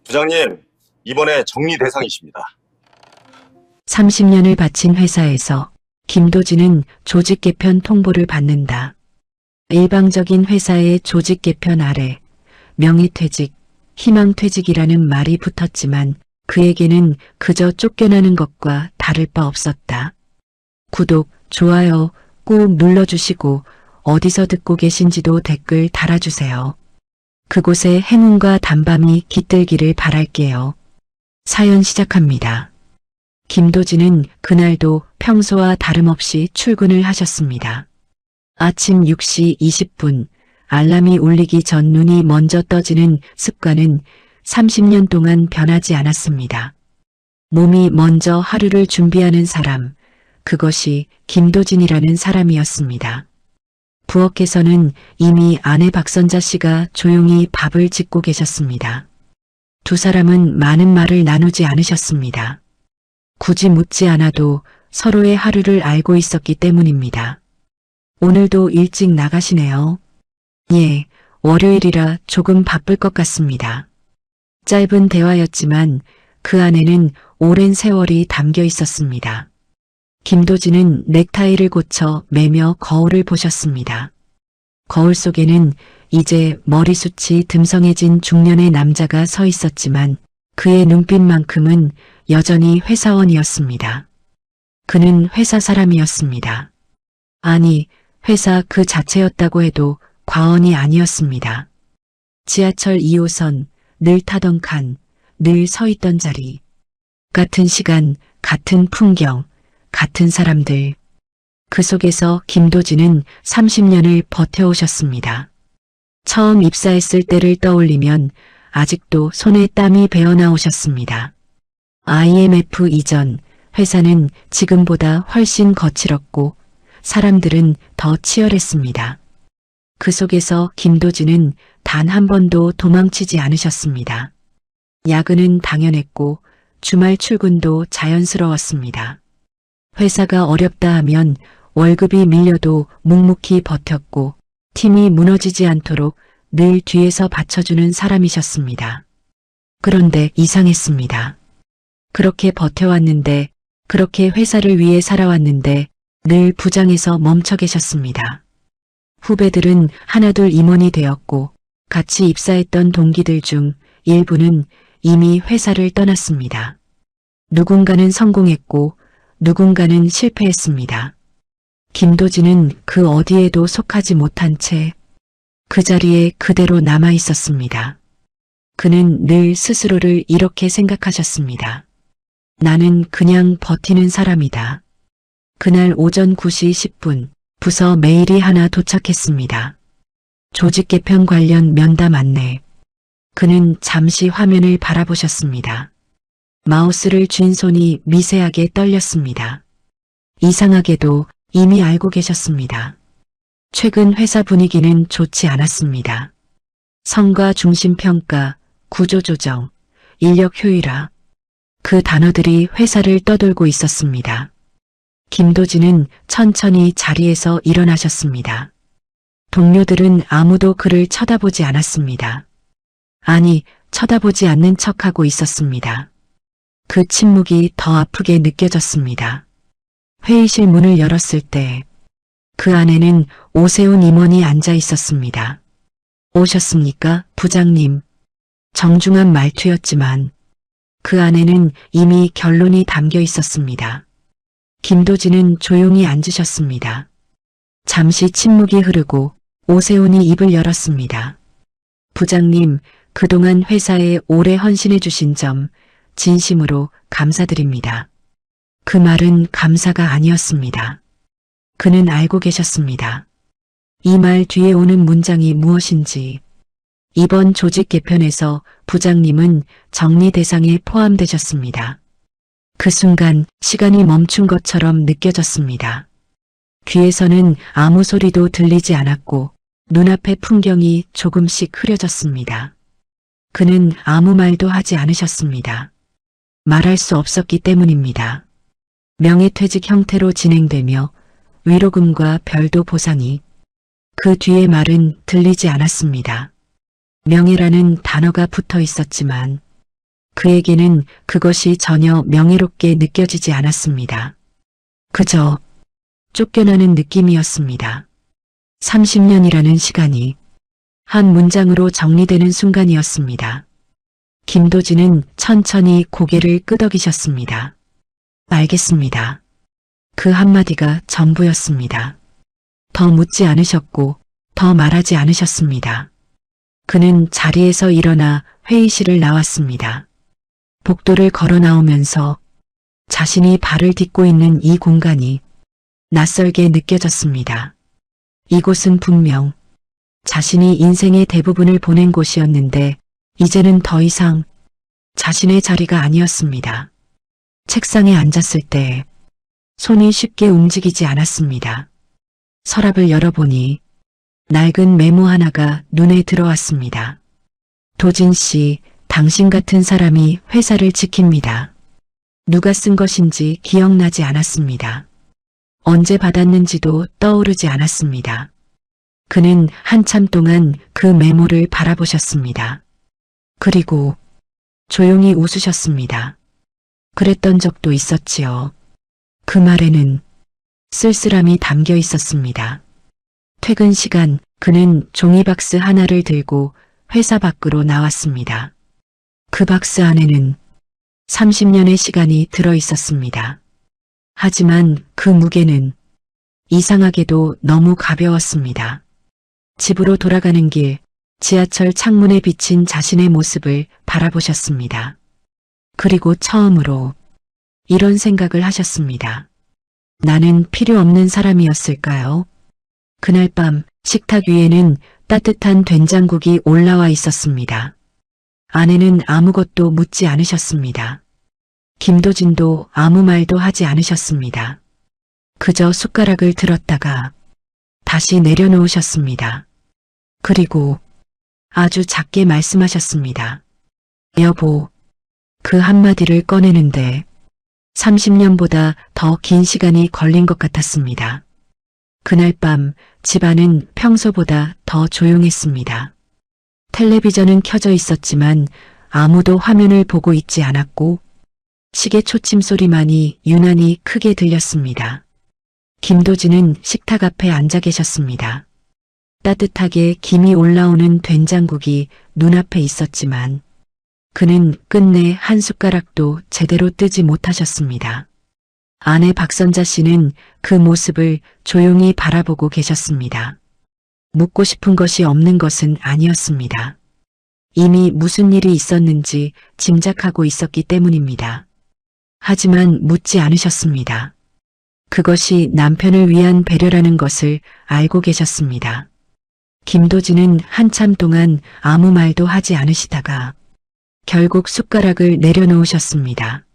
부장님, 이번에 정리 대상이십니다. 30년을 바친 회사에서 김도진은 조직 개편 통보를 받는다. 일방적인 회사의 조직 개편 아래 명예퇴직, 희망퇴직이라는 말이 붙었지만 그에게는 그저 쫓겨나는 것과 다를 바 없었다. 구독, 좋아요 꾹 눌러주시고 어디서 듣고 계신지도 댓글 달아주세요. 그곳에 행운과 단밤이 깃들기를 바랄게요. 사연 시작합니다. 김도진은 그날도 평소와 다름없이 출근을 하셨습니다. 아침 6시 20분 알람이 울리기 전 눈이 먼저 떠지는 습관은 30년 동안 변하지 않았습니다. 몸이 먼저 하루를 준비하는 사람, 그것이 김도진이라는 사람이었습니다. 부엌에서는 이미 아내 박선자 씨가 조용히 밥을 짓고 계셨습니다. 두 사람은 많은 말을 나누지 않으셨습니다. 굳이 묻지 않아도 서로의 하루를 알고 있었기 때문입니다. 오늘도 일찍 나가시네요. 예, 월요일이라 조금 바쁠 것 같습니다. 짧은 대화였지만 그 안에는 오랜 세월이 담겨 있었습니다. 김도진은 넥타이를 고쳐 매며 거울을 보셨습니다. 거울 속에는 이제 머리숱이 듬성해진 중년의 남자가 서 있었지만 그의 눈빛만큼은 여전히 회사원이었습니다. 그는 회사 사람이었습니다. 아니, 회사 그 자체였다고 해도 과언이 아니었습니다. 지하철 2호선, 늘 타던 칸, 늘 서 있던 자리. 같은 시간, 같은 풍경, 같은 사람들. 그 속에서 김도진은 30년을 버텨오셨습니다. 처음 입사했을 때를 떠올리면 아직도 손에 땀이 배어나오셨습니다. IMF 이전 회사는 지금보다 훨씬 거칠었고 사람들은 더 치열했습니다. 그 속에서 김도진은 단 한 번도 도망치지 않으셨습니다. 야근은 당연했고 주말 출근도 자연스러웠습니다. 회사가 어렵다 하면 월급이 밀려도 묵묵히 버텼고 팀이 무너지지 않도록 늘 뒤에서 받쳐주는 사람이셨습니다. 그런데 이상했습니다. 그렇게 버텨왔는데, 그렇게 회사를 위해 살아왔는데 늘 부장에서 멈춰 계셨습니다. 후배들은 하나둘 임원이 되었고 같이 입사했던 동기들 중 일부는 이미 회사를 떠났습니다. 누군가는 성공했고 누군가는 실패했습니다. 김도진은 그 어디에도 속하지 못한 채 그 자리에 그대로 남아 있었습니다. 그는 늘 스스로를 이렇게 생각하셨습니다. 나는 그냥 버티는 사람이다. 그날 오전 9시 10분 부서 메일이 하나 도착했습니다. 조직 개편 관련 면담 안내. 그는 잠시 화면을 바라보셨습니다. 마우스를 쥔 손이 미세하게 떨렸습니다. 이상하게도 이미 알고 계셨습니다. 최근 회사 분위기는 좋지 않았습니다. 성과 중심 평가, 구조조정, 인력 효율화. 그 단어들이 회사를 떠돌고 있었습니다. 김도진은 천천히 자리에서 일어나셨습니다. 동료들은 아무도 그를 쳐다보지 않았습니다. 아니, 쳐다보지 않는 척하고 있었습니다. 그 침묵이 더 아프게 느껴졌습니다. 회의실 문을 열었을 때 그 안에는 오세훈 임원이 앉아 있었습니다. 오셨습니까, 부장님? 정중한 말투였지만 그 안에는 이미 결론이 담겨 있었습니다. 김도진은 조용히 앉으셨습니다. 잠시 침묵이 흐르고 오세훈이 입을 열었습니다. 부장님, 그동안 회사에 오래 헌신해 주신 점 진심으로 감사드립니다. 그 말은 감사가 아니었습니다. 그는 알고 계셨습니다. 이 말 뒤에 오는 문장이 무엇인지. 이번 조직 개편에서 부장님은 정리 대상에 포함되셨습니다. 그 순간 시간이 멈춘 것처럼 느껴졌습니다. 귀에서는 아무 소리도 들리지 않았고 눈앞의 풍경이 조금씩 흐려졌습니다. 그는 아무 말도 하지 않으셨습니다. 말할 수 없었기 때문입니다. 명예퇴직 형태로 진행되며 위로금과 별도 보상이. 그 뒤의 말은 들리지 않았습니다. 명예라는 단어가 붙어 있었지만 그에게는 그것이 전혀 명예롭게 느껴지지 않았습니다. 그저 쫓겨나는 느낌이었습니다. 30년이라는 시간이 한 문장으로 정리되는 순간이었습니다. 김도진은 천천히 고개를 끄덕이셨습니다. 알겠습니다. 그 한마디가 전부였습니다. 더 묻지 않으셨고 더 말하지 않으셨습니다. 그는 자리에서 일어나 회의실을 나왔습니다. 복도를 걸어 나오면서 자신이 발을 딛고 있는 이 공간이 낯설게 느껴졌습니다. 이곳은 분명 자신이 인생의 대부분을 보낸 곳이었는데 이제는 더 이상 자신의 자리가 아니었습니다. 책상에 앉았을 때 손이 쉽게 움직이지 않았습니다. 서랍을 열어보니 낡은 메모 하나가 눈에 들어왔습니다. 도진 씨, 당신 같은 사람이 회사를 지킵니다. 누가 쓴 것인지 기억나지 않았습니다. 언제 받았는지도 떠오르지 않았습니다. 그는 한참 동안 그 메모를 바라보셨습니다. 그리고 조용히 웃으셨습니다. 그랬던 적도 있었지요. 그 말에는 쓸쓸함이 담겨 있었습니다. 퇴근 시간 그는 종이박스 하나를 들고 회사 밖으로 나왔습니다. 그 박스 안에는 30년의 시간이 들어 있었습니다. 하지만 그 무게는 이상하게도 너무 가벼웠습니다. 집으로 돌아가는 길, 지하철 창문에 비친 자신의 모습을 바라보셨습니다. 그리고 처음으로 이런 생각을 하셨습니다. 나는 필요 없는 사람이었을까요? 그날 밤 식탁 위에는 따뜻한 된장국이 올라와 있었습니다. 아내는 아무것도 묻지 않으셨습니다. 김도진도 아무 말도 하지 않으셨습니다. 그저 숟가락을 들었다가 다시 내려놓으셨습니다. 그리고 아주 작게 말씀하셨습니다. 여보, 그 한마디를 꺼내는데 30년보다 더 긴 시간이 걸린 것 같았습니다. 그날 밤 집안은 평소보다 더 조용했습니다. 텔레비전은 켜져 있었지만 아무도 화면을 보고 있지 않았고 시계 초침 소리만이 유난히 크게 들렸습니다. 김도진은 식탁 앞에 앉아 계셨습니다. 따뜻하게 김이 올라오는 된장국이 눈앞에 있었지만 그는 끝내 한 숟가락도 제대로 뜨지 못하셨습니다. 아내 박선자 씨는 그 모습을 조용히 바라보고 계셨습니다. 묻고 싶은 것이 없는 것은 아니었습니다. 이미 무슨 일이 있었는지 짐작하고 있었기 때문입니다. 하지만 묻지 않으셨습니다. 그것이 남편을 위한 배려라는 것을 알고 계셨습니다. 김도진은 한참 동안 아무 말도 하지 않으시다가 결국 숟가락을 내려놓으셨습니다.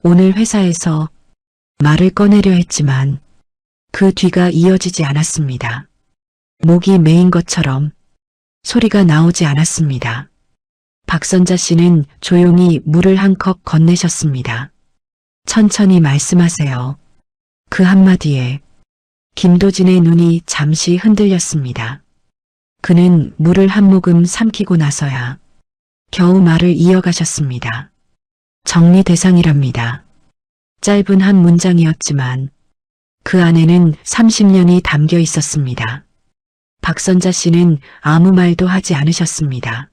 오늘 회사에서 말을 꺼내려 했지만 그 뒤가 이어지지 않았습니다. 목이 메인 것처럼 소리가 나오지 않았습니다. 박선자 씨는 조용히 물을 한 컵 건네셨습니다. 천천히 말씀하세요. 그 한마디에 김도진의 눈이 잠시 흔들렸습니다. 그는 물을 한 모금 삼키고 나서야 겨우 말을 이어가셨습니다. 정리 대상이랍니다. 짧은 한 문장이었지만 그 안에는 30년이 담겨 있었습니다. 박선자 씨는 아무 말도 하지 않으셨습니다.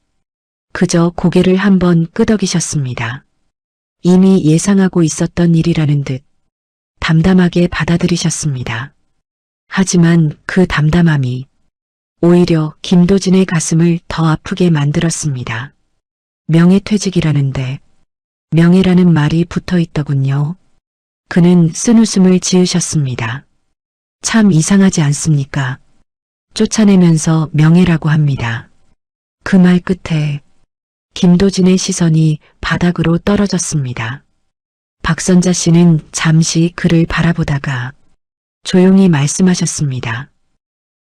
그저 고개를 한번 끄덕이셨습니다. 이미 예상하고 있었던 일이라는 듯 담담하게 받아들이셨습니다. 하지만 그 담담함이 오히려 김도진의 가슴을 더 아프게 만들었습니다. 명예퇴직이라는데 명예라는 말이 붙어 있더군요. 그는 쓴웃음을 지으셨습니다. 참 이상하지 않습니까? 쫓아내면서 명예라고 합니다. 그 말 끝에 김도진의 시선이 바닥으로 떨어졌습니다. 박선자 씨는 잠시 그를 바라보다가 조용히 말씀하셨습니다.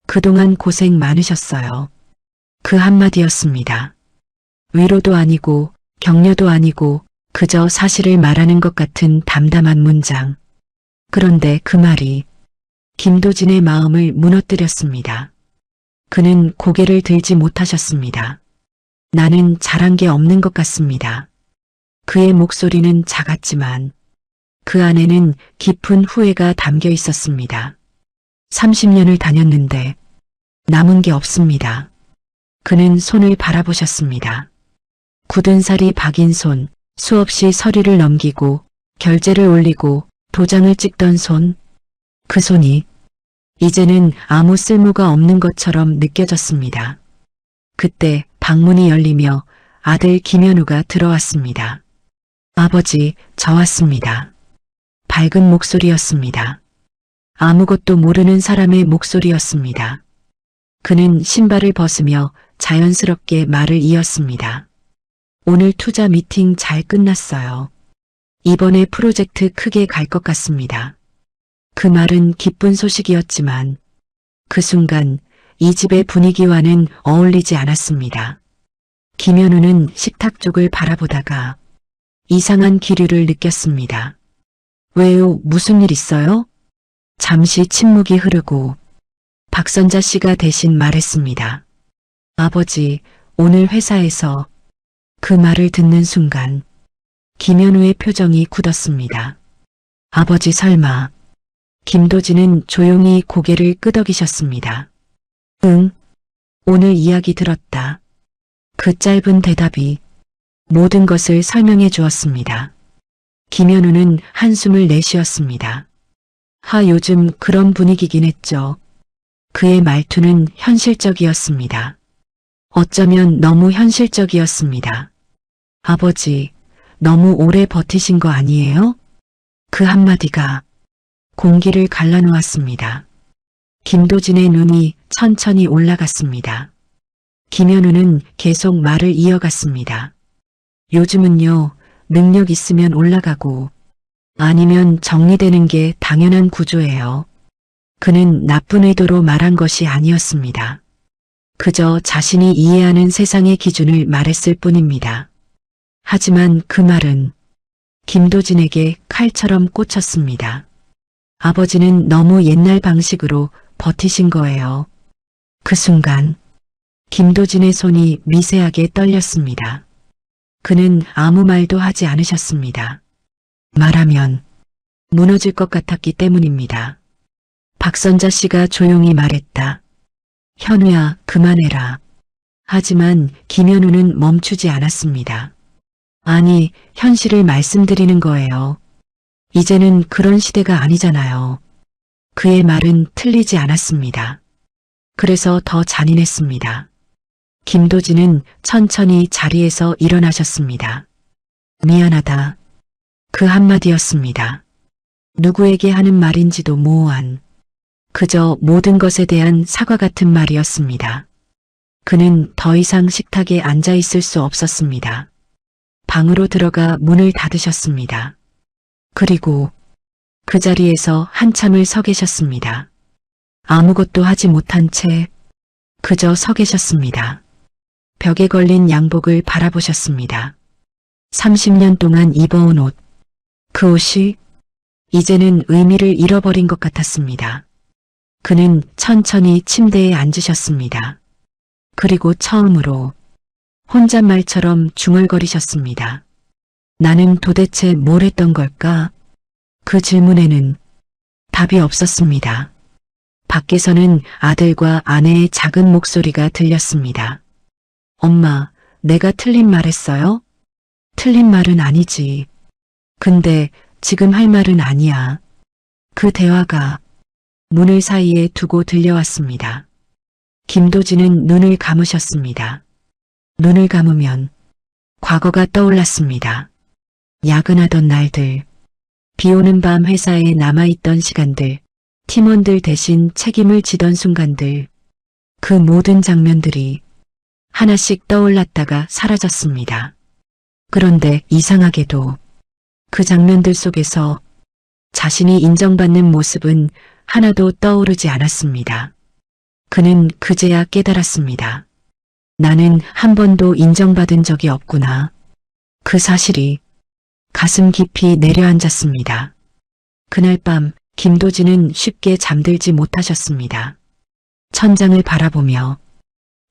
그동안 고생 많으셨어요. 그 한마디였습니다. 위로도 아니고 격려도 아니고 그저 사실을 말하는 것 같은 담담한 문장. 그런데 그 말이 김도진의 마음을 무너뜨렸습니다. 그는 고개를 들지 못하셨습니다. 나는 잘한 게 없는 것 같습니다. 그의 목소리는 작았지만 그 안에는 깊은 후회가 담겨 있었습니다. 30년을 다녔는데 남은 게 없습니다. 그는 손을 바라보셨습니다. 굳은 살이 박인 손, 수없이 서류를 넘기고 결제를 올리고 도장을 찍던 손, 그 손이 이제는 아무 쓸모가 없는 것처럼 느껴졌습니다. 그때 방문이 열리며 아들 김현우가 들어왔습니다. 아버지, 저 왔습니다. 밝은 목소리였습니다. 아무것도 모르는 사람의 목소리였습니다. 그는 신발을 벗으며 자연스럽게 말을 이었습니다. 오늘 투자 미팅 잘 끝났어요. 이번에 프로젝트 크게 갈 것 같습니다. 그 말은 기쁜 소식이었지만 그 순간 이 집의 분위기와는 어울리지 않았습니다. 김현우는 식탁 쪽을 바라보다가 이상한 기류를 느꼈습니다. 왜요? 무슨 일 있어요? 잠시 침묵이 흐르고 박선자 씨가 대신 말했습니다. 아버지, 오늘 회사에서 그 말을 듣는 순간 김현우의 표정이 굳었습니다. 아버지 설마. 김도진은 조용히 고개를 끄덕이셨습니다. 응, 오늘 이야기 들었다. 그 짧은 대답이 모든 것을 설명해 주었습니다. 김현우는 한숨을 내쉬었습니다. 요즘 그런 분위기긴 했죠. 그의 말투는 현실적이었습니다. 어쩌면 너무 현실적이었습니다. 아버지, 너무 오래 버티신 거 아니에요? 그 한마디가 공기를 갈라놓았습니다. 김도진의 눈이 천천히 올라갔습니다. 김현우는 계속 말을 이어갔습니다. 요즘은요, 능력 있으면 올라가고 아니면 정리되는 게 당연한 구조예요. 그는 나쁜 의도로 말한 것이 아니었습니다. 그저 자신이 이해하는 세상의 기준을 말했을 뿐입니다. 하지만 그 말은 김도진에게 칼처럼 꽂혔습니다. 아버지는 너무 옛날 방식으로 버티신 거예요. 그 순간 김도진의 손이 미세하게 떨렸습니다. 그는 아무 말도 하지 않으셨습니다. 말하면 무너질 것 같았기 때문입니다. 박선자 씨가 조용히 말했다. 현우야, 그만해라. 하지만 김현우는 멈추지 않았습니다. 아니, 현실을 말씀드리는 거예요. 이제는 그런 시대가 아니잖아요. 그의 말은 틀리지 않았습니다. 그래서 더 잔인했습니다. 김도진은 천천히 자리에서 일어나셨습니다. 미안하다. 그 한마디였습니다. 누구에게 하는 말인지도 모호한 그저 모든 것에 대한 사과 같은 말이었습니다. 그는 더 이상 식탁에 앉아 있을 수 없었습니다. 방으로 들어가 문을 닫으셨습니다. 그리고 그 자리에서 한참을 서 계셨습니다. 아무것도 하지 못한 채 그저 서 계셨습니다. 벽에 걸린 양복을 바라보셨습니다. 30년 동안 입어온 옷, 그 옷이 이제는 의미를 잃어버린 것 같았습니다. 그는 천천히 침대에 앉으셨습니다. 그리고 처음으로 혼잣말처럼 중얼거리셨습니다. 나는 도대체 뭘 했던 걸까? 그 질문에는 답이 없었습니다. 밖에서는 아들과 아내의 작은 목소리가 들렸습니다. 엄마, 내가 틀린 말 했어요? 틀린 말은 아니지. 근데 지금 할 말은 아니야. 그 대화가 문을 사이에 두고 들려왔습니다. 김도진은 눈을 감으셨습니다. 눈을 감으면 과거가 떠올랐습니다. 야근하던 날들, 비오는 밤 회사에 남아있던 시간들, 팀원들 대신 책임을 지던 순간들, 그 모든 장면들이 하나씩 떠올랐다가 사라졌습니다. 그런데 이상하게도 그 장면들 속에서 자신이 인정받는 모습은 하나도 떠오르지 않았습니다. 그는 그제야 깨달았습니다. 나는 한 번도 인정받은 적이 없구나. 그 사실이 가슴 깊이 내려앉았습니다. 그날 밤 김도진은 쉽게 잠들지 못하셨습니다. 천장을 바라보며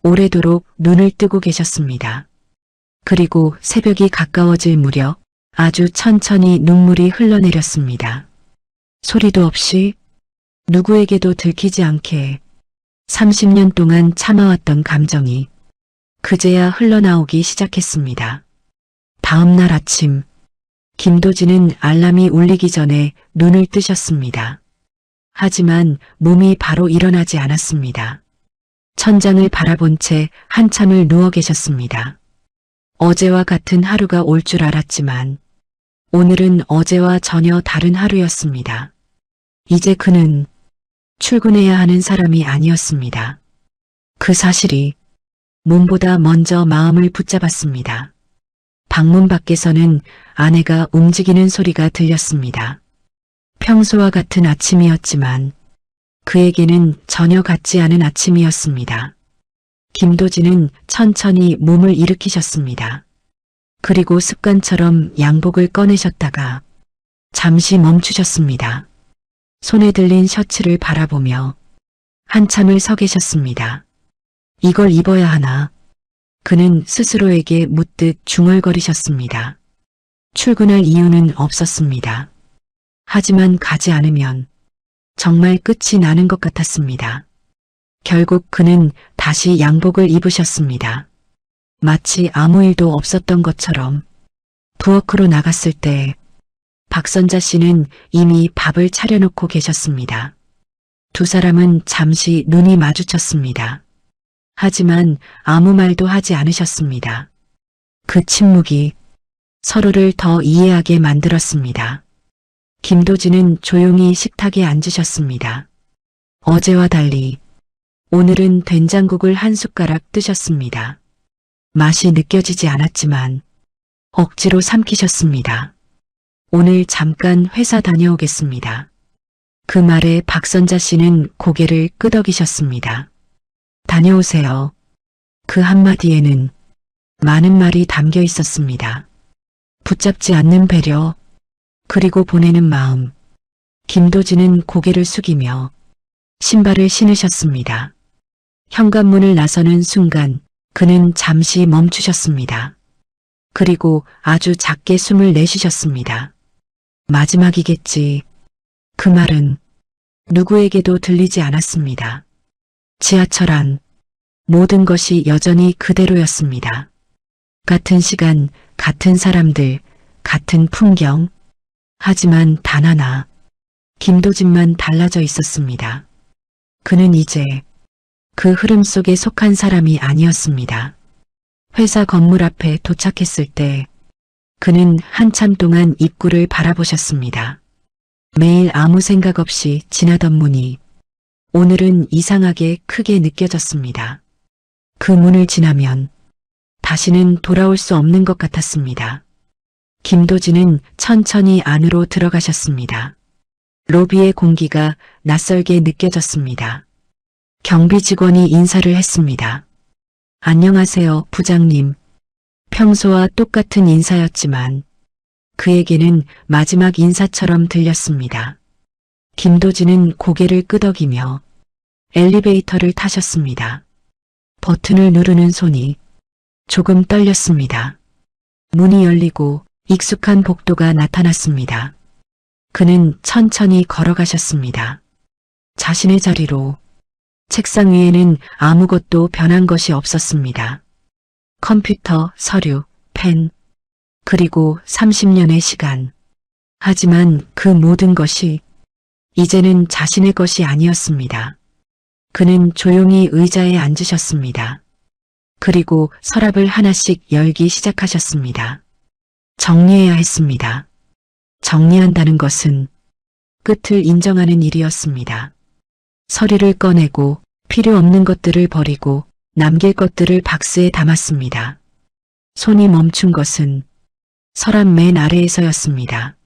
오래도록 눈을 뜨고 계셨습니다. 그리고 새벽이 가까워질 무렵 아주 천천히 눈물이 흘러내렸습니다. 소리도 없이 누구에게도 들키지 않게 30년 동안 참아왔던 감정이 그제야 흘러나오기 시작했습니다. 다음 날 아침, 김도진은 알람이 울리기 전에 눈을 뜨셨습니다. 하지만 몸이 바로 일어나지 않았습니다. 천장을 바라본 채 한참을 누워 계셨습니다. 어제와 같은 하루가 올 줄 알았지만 오늘은 어제와 전혀 다른 하루였습니다. 이제 그는 출근해야 하는 사람이 아니었습니다. 그 사실이 몸보다 먼저 마음을 붙잡았습니다. 방문 밖에서는 아내가 움직이는 소리가 들렸습니다. 평소와 같은 아침이었지만 그에게는 전혀 같지 않은 아침이었습니다. 김도진은 천천히 몸을 일으키셨습니다. 그리고 습관처럼 양복을 꺼내셨다가 잠시 멈추셨습니다. 손에 들린 셔츠를 바라보며 한참을 서 계셨습니다. 이걸 입어야 하나? 그는 스스로에게 묻듯 중얼거리셨습니다. 출근할 이유는 없었습니다. 하지만 가지 않으면 정말 끝이 나는 것 같았습니다. 결국 그는 다시 양복을 입으셨습니다. 마치 아무 일도 없었던 것처럼 부엌으로 나갔을 때 박선자 씨는 이미 밥을 차려놓고 계셨습니다. 두 사람은 잠시 눈이 마주쳤습니다. 하지만 아무 말도 하지 않으셨습니다. 그 침묵이 서로를 더 이해하게 만들었습니다. 김도진은 조용히 식탁에 앉으셨습니다. 어제와 달리 오늘은 된장국을 한 숟가락 뜨셨습니다. 맛이 느껴지지 않았지만 억지로 삼키셨습니다. 오늘 잠깐 회사 다녀오겠습니다. 그 말에 박선자 씨는 고개를 끄덕이셨습니다. 다녀오세요. 그 한마디에는 많은 말이 담겨 있었습니다. 붙잡지 않는 배려, 그리고 보내는 마음. 김도진은 고개를 숙이며 신발을 신으셨습니다. 현관문을 나서는 순간 그는 잠시 멈추셨습니다. 그리고 아주 작게 숨을 내쉬셨습니다. 마지막이겠지. 그 말은 누구에게도 들리지 않았습니다. 지하철 안 모든 것이 여전히 그대로였습니다. 같은 시간, 같은 사람들, 같은 풍경. 하지만 단 하나, 김도진만 달라져 있었습니다. 그는 이제 그 흐름 속에 속한 사람이 아니었습니다. 회사 건물 앞에 도착했을 때 그는 한참 동안 입구를 바라보셨습니다. 매일 아무 생각 없이 지나던 문이 오늘은 이상하게 크게 느껴졌습니다. 그 문을 지나면 다시는 돌아올 수 없는 것 같았습니다. 김도진은 천천히 안으로 들어가셨습니다. 로비의 공기가 낯설게 느껴졌습니다. 경비 직원이 인사를 했습니다. 안녕하세요, 부장님. 평소와 똑같은 인사였지만 그에게는 마지막 인사처럼 들렸습니다. 김도진은 고개를 끄덕이며 엘리베이터를 타셨습니다. 버튼을 누르는 손이 조금 떨렸습니다. 문이 열리고 익숙한 복도가 나타났습니다. 그는 천천히 걸어가셨습니다. 자신의 자리로. 책상 위에는 아무것도 변한 것이 없었습니다. 컴퓨터, 서류, 펜, 그리고 30년의 시간. 하지만 그 모든 것이 이제는 자신의 것이 아니었습니다. 그는 조용히 의자에 앉으셨습니다. 그리고 서랍을 하나씩 열기 시작하셨습니다. 정리해야 했습니다. 정리한다는 것은 끝을 인정하는 일이었습니다. 서류를 꺼내고 필요 없는 것들을 버리고 남길 것들을 박스에 담았습니다. 손이 멈춘 것은 서랍 맨 아래에서였습니다.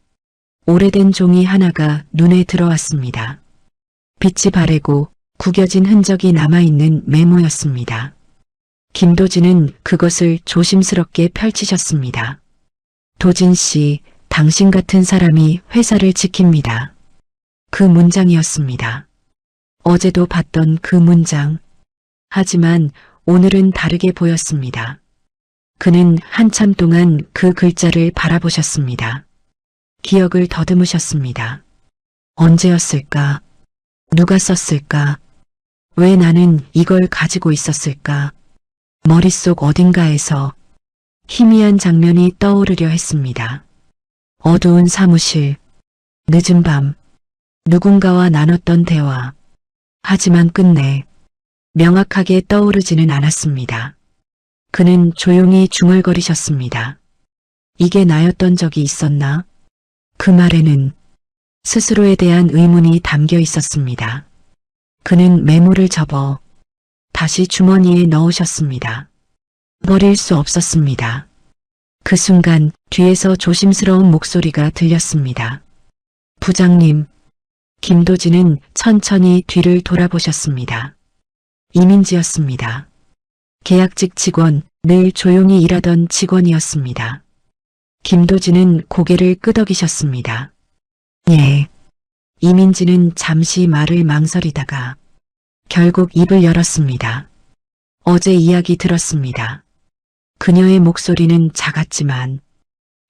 오래된 종이 하나가 눈에 들어왔습니다. 빛이 바래고 구겨진 흔적이 남아있는 메모였습니다. 김도진은 그것을 조심스럽게 펼치셨습니다. 도진 씨, 당신 같은 사람이 회사를 지킵니다. 그 문장이었습니다. 어제도 봤던 그 문장. 하지만 오늘은 다르게 보였습니다. 그는 한참 동안 그 글자를 바라보셨습니다. 기억을 더듬으셨습니다. 언제였을까? 누가 썼을까? 왜 나는 이걸 가지고 있었을까? 머릿속 어딘가에서 희미한 장면이 떠오르려 했습니다. 어두운 사무실, 늦은 밤, 누군가와 나눴던 대화. 하지만 끝내 명확하게 떠오르지는 않았습니다. 그는 조용히 중얼거리셨습니다. 이게 나였던 적이 있었나? 그 말에는 스스로에 대한 의문이 담겨 있었습니다. 그는 메모를 접어 다시 주머니에 넣으셨습니다. 버릴 수 없었습니다. 그 순간 뒤에서 조심스러운 목소리가 들렸습니다. 부장님, 김도진은 천천히 뒤를 돌아보셨습니다. 이민지였습니다. 계약직 직원, 늘 조용히 일하던 직원이었습니다. 김도진은 고개를 끄덕이셨습니다. 예. 이민지는 잠시 말을 망설이다가 결국 입을 열었습니다. 어제 이야기 들었습니다. 그녀의 목소리는 작았지만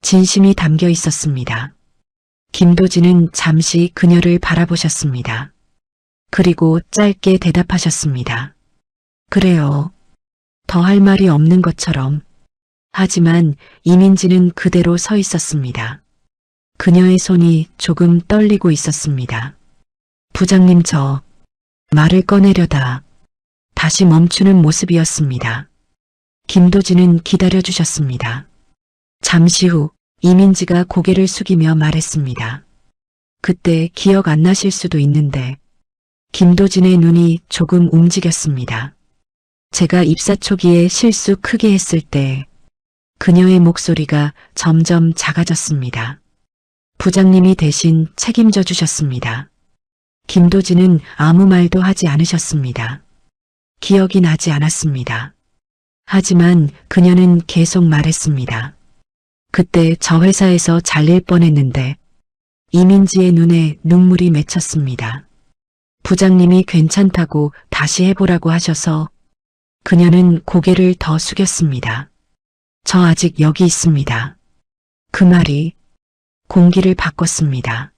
진심이 담겨 있었습니다. 김도진은 잠시 그녀를 바라보셨습니다. 그리고 짧게 대답하셨습니다. 그래요. 더 할 말이 없는 것처럼. 하지만 이민지는 그대로 서 있었습니다. 그녀의 손이 조금 떨리고 있었습니다. 부장님, 저 말을 꺼내려다 다시 멈추는 모습이었습니다. 김도진은 기다려주셨습니다. 잠시 후 이민지가 고개를 숙이며 말했습니다. 그때 기억 안 나실 수도 있는데 김도진의 눈이 조금 움직였습니다. 제가 입사 초기에 실수 크게 했을 때 그녀의 목소리가 점점 작아졌습니다. 부장님이 대신 책임져 주셨습니다. 김도진은 아무 말도 하지 않으셨습니다. 기억이 나지 않았습니다. 하지만 그녀는 계속 말했습니다. 그때 저 회사에서 잘릴 뻔했는데 이민지의 눈에 눈물이 맺혔습니다. 부장님이 괜찮다고 다시 해보라고 하셔서 그녀는 고개를 더 숙였습니다. 저 아직 여기 있습니다. 그 말이 공기를 바꿨습니다.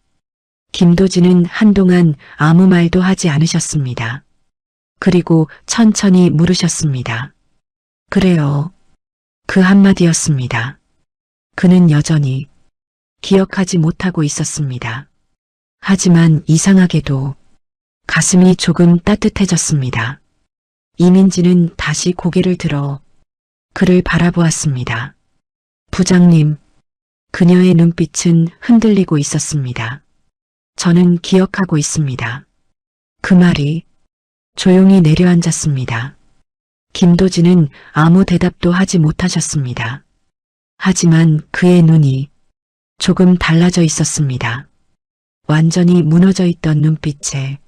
김도진은 한동안 아무 말도 하지 않으셨습니다. 그리고 천천히 물으셨습니다. 그래요. 그 한마디였습니다. 그는 여전히 기억하지 못하고 있었습니다. 하지만 이상하게도 가슴이 조금 따뜻해졌습니다. 이민지는 다시 고개를 들어 그를 바라보았습니다. 부장님, 그녀의 눈빛은 흔들리고 있었습니다. 저는 기억하고 있습니다. 그 말이 조용히 내려앉았습니다. 김도진은 아무 대답도 하지 못하셨습니다. 하지만 그의 눈이 조금 달라져 있었습니다. 완전히 무너져 있던 눈빛에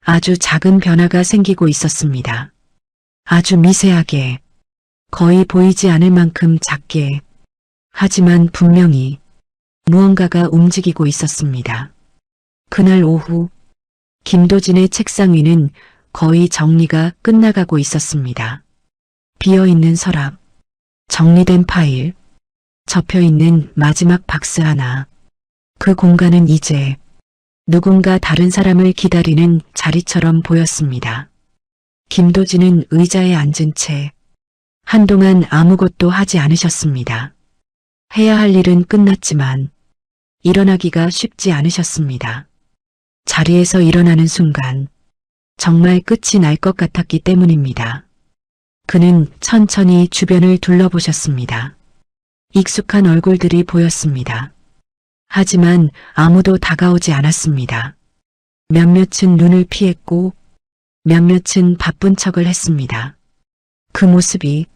아주 작은 변화가 생기고 있었습니다. 아주 미세하게, 거의 보이지 않을 만큼 작게, 하지만 분명히 무언가가 움직이고 있었습니다. 그날 오후 김도진의 책상 위는 거의 정리가 끝나가고 있었습니다. 비어있는 서랍, 정리된 파일, 접혀있는 마지막 박스 하나. 그 공간은 이제 누군가 다른 사람을 기다리는 자리처럼 보였습니다. 김도진은 의자에 앉은 채 한동안 아무것도 하지 않으셨습니다. 해야 할 일은 끝났지만 일어나기가 쉽지 않으셨습니다. 자리에서 일어나는 순간 정말 끝이 날 것 같았기 때문입니다. 그는 천천히 주변을 둘러보셨습니다. 익숙한 얼굴들이 보였습니다. 하지만 아무도 다가오지 않았습니다. 몇몇은 눈을 피했고 몇몇은 바쁜 척을 했습니다. 그 모습이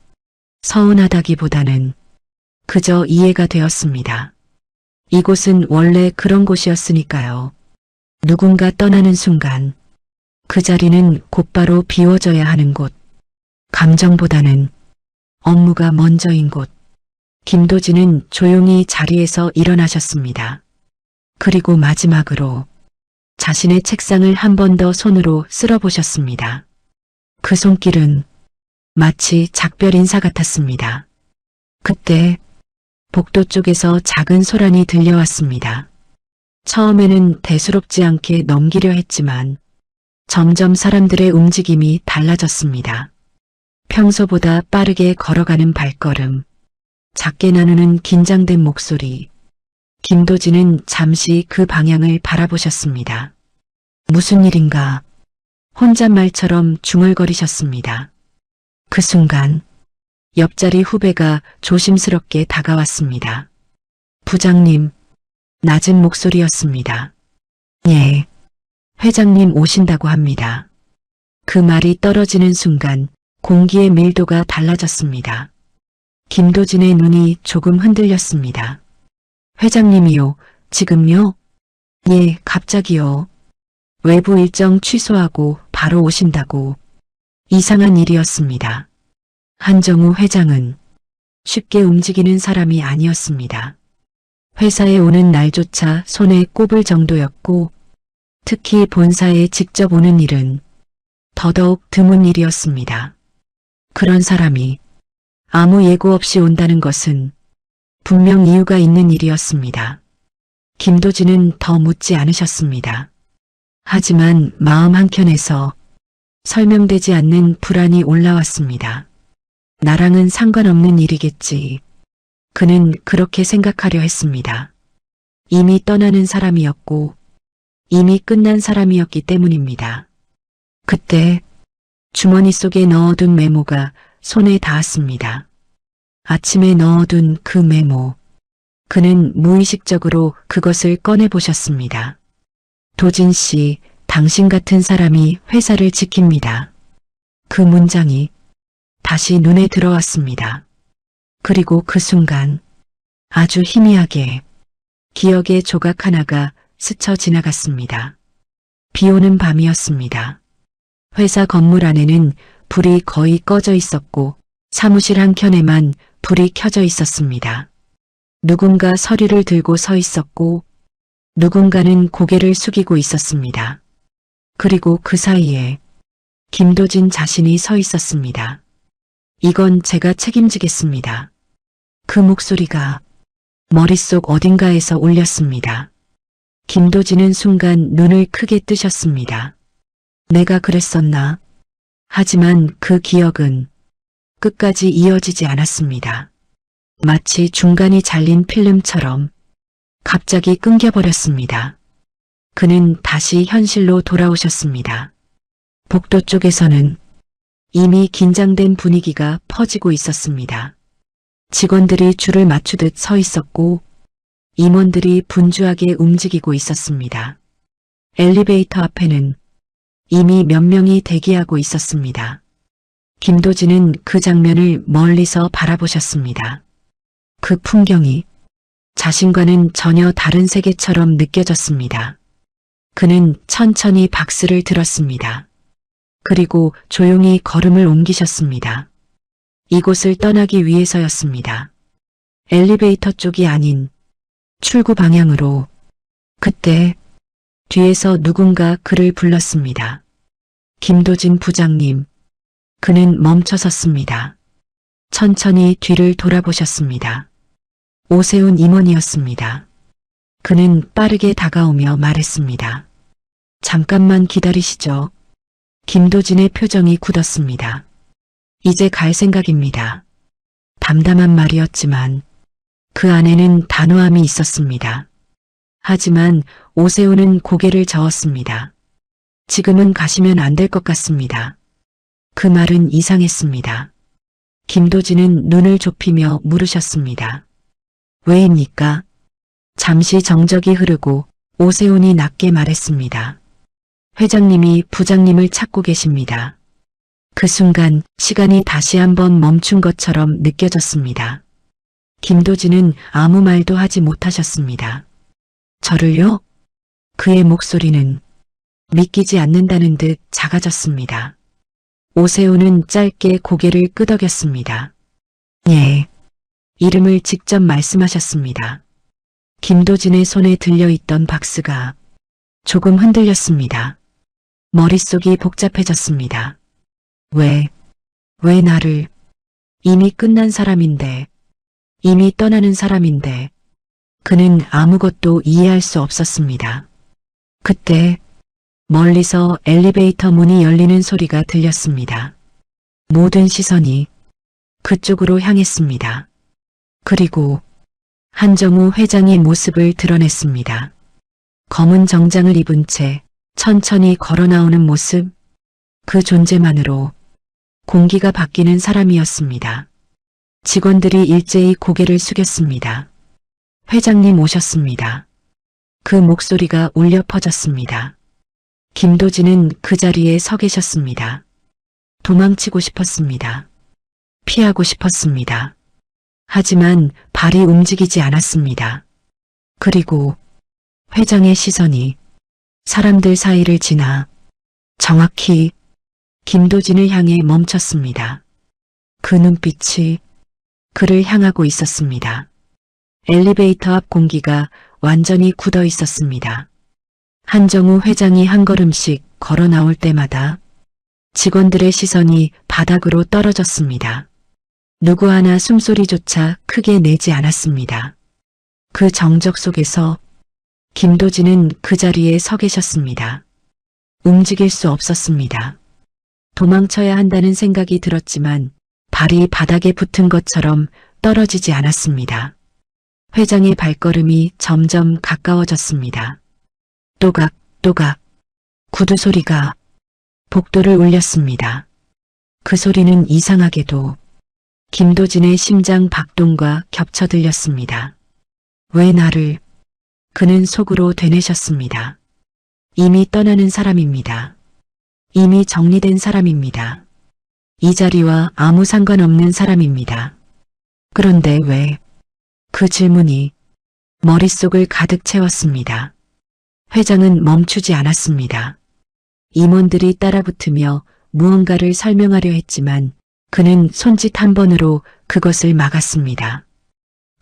서운하다기보다는 그저 이해가 되었습니다. 이곳은 원래 그런 곳이었으니까요. 누군가 떠나는 순간 그 자리는 곧바로 비워져야 하는 곳, 감정보다는 업무가 먼저인 곳. 김도진은 조용히 자리에서 일어나셨습니다. 그리고 마지막으로 자신의 책상을 한 번 더 손으로 쓸어보셨습니다. 그 손길은 마치 작별 인사 같았습니다. 그때 복도 쪽에서 작은 소란이 들려왔습니다. 처음에는 대수롭지 않게 넘기려 했지만 점점 사람들의 움직임이 달라졌습니다. 평소보다 빠르게 걸어가는 발걸음, 작게 나누는 긴장된 목소리. 김도진은 잠시 그 방향을 바라보셨습니다. 무슨 일인가? 혼잣말처럼 중얼거리셨습니다. 그 순간 옆자리 후배가 조심스럽게 다가왔습니다. 부장님, 낮은 목소리였습니다. 예, 회장님 오신다고 합니다. 그 말이 떨어지는 순간 공기의 밀도가 달라졌습니다. 김도진의 눈이 조금 흔들렸습니다. 회장님이요, 지금요? 예, 갑자기요. 외부 일정 취소하고 바로 오신다고. 이상한 일이었습니다. 한정우 회장은 쉽게 움직이는 사람이 아니었습니다. 회사에 오는 날조차 손에 꼽을 정도였고 특히 본사에 직접 오는 일은 더더욱 드문 일이었습니다. 그런 사람이 아무 예고 없이 온다는 것은 분명 이유가 있는 일이었습니다. 김도진은 더 묻지 않으셨습니다. 하지만 마음 한켠에서 설명되지 않는 불안이 올라왔습니다. 나랑은 상관없는 일이겠지. 그는 그렇게 생각하려 했습니다. 이미 떠나는 사람이었고 이미 끝난 사람이었기 때문입니다. 그때 주머니 속에 넣어둔 메모가 손에 닿았습니다. 아침에 넣어둔 그 메모. 그는 무의식적으로 그것을 꺼내보셨습니다. 도진 씨, 당신 같은 사람이 회사를 지킵니다. 그 문장이 다시 눈에 들어왔습니다. 그리고 그 순간 아주 희미하게 기억의 조각 하나가 스쳐 지나갔습니다. 비 오는 밤이었습니다. 회사 건물 안에는 불이 거의 꺼져 있었고 사무실 한켠에만 불이 켜져 있었습니다. 누군가 서류를 들고 서 있었고 누군가는 고개를 숙이고 있었습니다. 그리고 그 사이에 김도진 자신이 서 있었습니다. 이건 제가 책임지겠습니다. 그 목소리가 머릿속 어딘가에서 울렸습니다. 김도진은 순간 눈을 크게 뜨셨습니다. 내가 그랬었나? 하지만 그 기억은 끝까지 이어지지 않았습니다. 마치 중간이 잘린 필름처럼 갑자기 끊겨버렸습니다. 그는 다시 현실로 돌아오셨습니다. 복도 쪽에서는 이미 긴장된 분위기가 퍼지고 있었습니다. 직원들이 줄을 맞추듯 서 있었고 임원들이 분주하게 움직이고 있었습니다. 엘리베이터 앞에는 이미 몇 명이 대기하고 있었습니다. 김도진은 그 장면을 멀리서 바라보셨습니다. 그 풍경이 자신과는 전혀 다른 세계처럼 느껴졌습니다. 그는 천천히 박스를 들었습니다. 그리고 조용히 걸음을 옮기셨습니다. 이곳을 떠나기 위해서였습니다. 엘리베이터 쪽이 아닌 출구 방향으로. 그때 뒤에서 누군가 그를 불렀습니다. 김도진 부장님. 그는 멈춰섰습니다. 천천히 뒤를 돌아보셨습니다. 오세훈 임원이었습니다. 그는 빠르게 다가오며 말했습니다. 잠깐만 기다리시죠. 김도진의 표정이 굳었습니다. 이제 갈 생각입니다. 담담한 말이었지만 그 안에는 단호함이 있었습니다. 하지만 오세훈은 고개를 저었습니다. 지금은 가시면 안 될 것 같습니다. 그 말은 이상했습니다. 김도진은 눈을 좁히며 물으셨습니다. 왜입니까? 잠시 정적이 흐르고 오세훈이 낮게 말했습니다. 회장님이 부장님을 찾고 계십니다. 그 순간 시간이 다시 한번 멈춘 것처럼 느껴졌습니다. 김도진은 아무 말도 하지 못하셨습니다. 저를요? 그의 목소리는 믿기지 않는다는 듯 작아졌습니다. 오세훈은 짧게 고개를 끄덕였습니다. 예, 이름을 직접 말씀하셨습니다. 김도진의 손에 들려있던 박스가 조금 흔들렸습니다. 머릿속이 복잡해졌습니다. 왜 나를, 이미 끝난 사람인데 이미 떠나는 사람인데 그는 아무것도 이해할 수 없었습니다. 그때 멀리서 엘리베이터 문이 열리는 소리가 들렸습니다. 모든 시선이 그쪽으로 향했습니다. 그리고 한정우 회장이 모습을 드러냈습니다. 검은 정장을 입은 채 천천히 걸어 나오는 모습, 그 존재만으로 공기가 바뀌는 사람이었습니다. 직원들이 일제히 고개를 숙였습니다. 회장님 오셨습니다. 그 목소리가 울려 퍼졌습니다. 김도진은 그 자리에 서 계셨습니다. 도망치고 싶었습니다. 피하고 싶었습니다. 하지만 발이 움직이지 않았습니다. 그리고 회장의 시선이 사람들 사이를 지나 정확히 김도진을 향해 멈췄습니다. 그 눈빛이 그를 향하고 있었습니다. 엘리베이터 앞 공기가 완전히 굳어 있었습니다. 한정우 회장이 한 걸음씩 걸어 나올 때마다 직원들의 시선이 바닥으로 떨어졌습니다. 누구 하나 숨소리조차 크게 내지 않았습니다. 그 정적 속에서 김도진은 그 자리에 서 계셨습니다. 움직일 수 없었습니다. 도망쳐야 한다는 생각이 들었지만 발이 바닥에 붙은 것처럼 떨어지지 않았습니다. 회장의 발걸음이 점점 가까워졌습니다. 또각또각 구두 소리가 복도를 울렸습니다. 그 소리는 이상하게도 김도진의 심장 박동과 겹쳐 들렸습니다. 왜 나를? 그는 속으로 되뇌셨습니다. 이미 떠나는 사람입니다. 이미 정리된 사람입니다. 이 자리와 아무 상관없는 사람입니다. 그런데 왜? 그 질문이 머릿속을 가득 채웠습니다. 회장은 멈추지 않았습니다. 임원들이 따라붙으며 무언가를 설명하려 했지만 그는 손짓 한 번으로 그것을 막았습니다.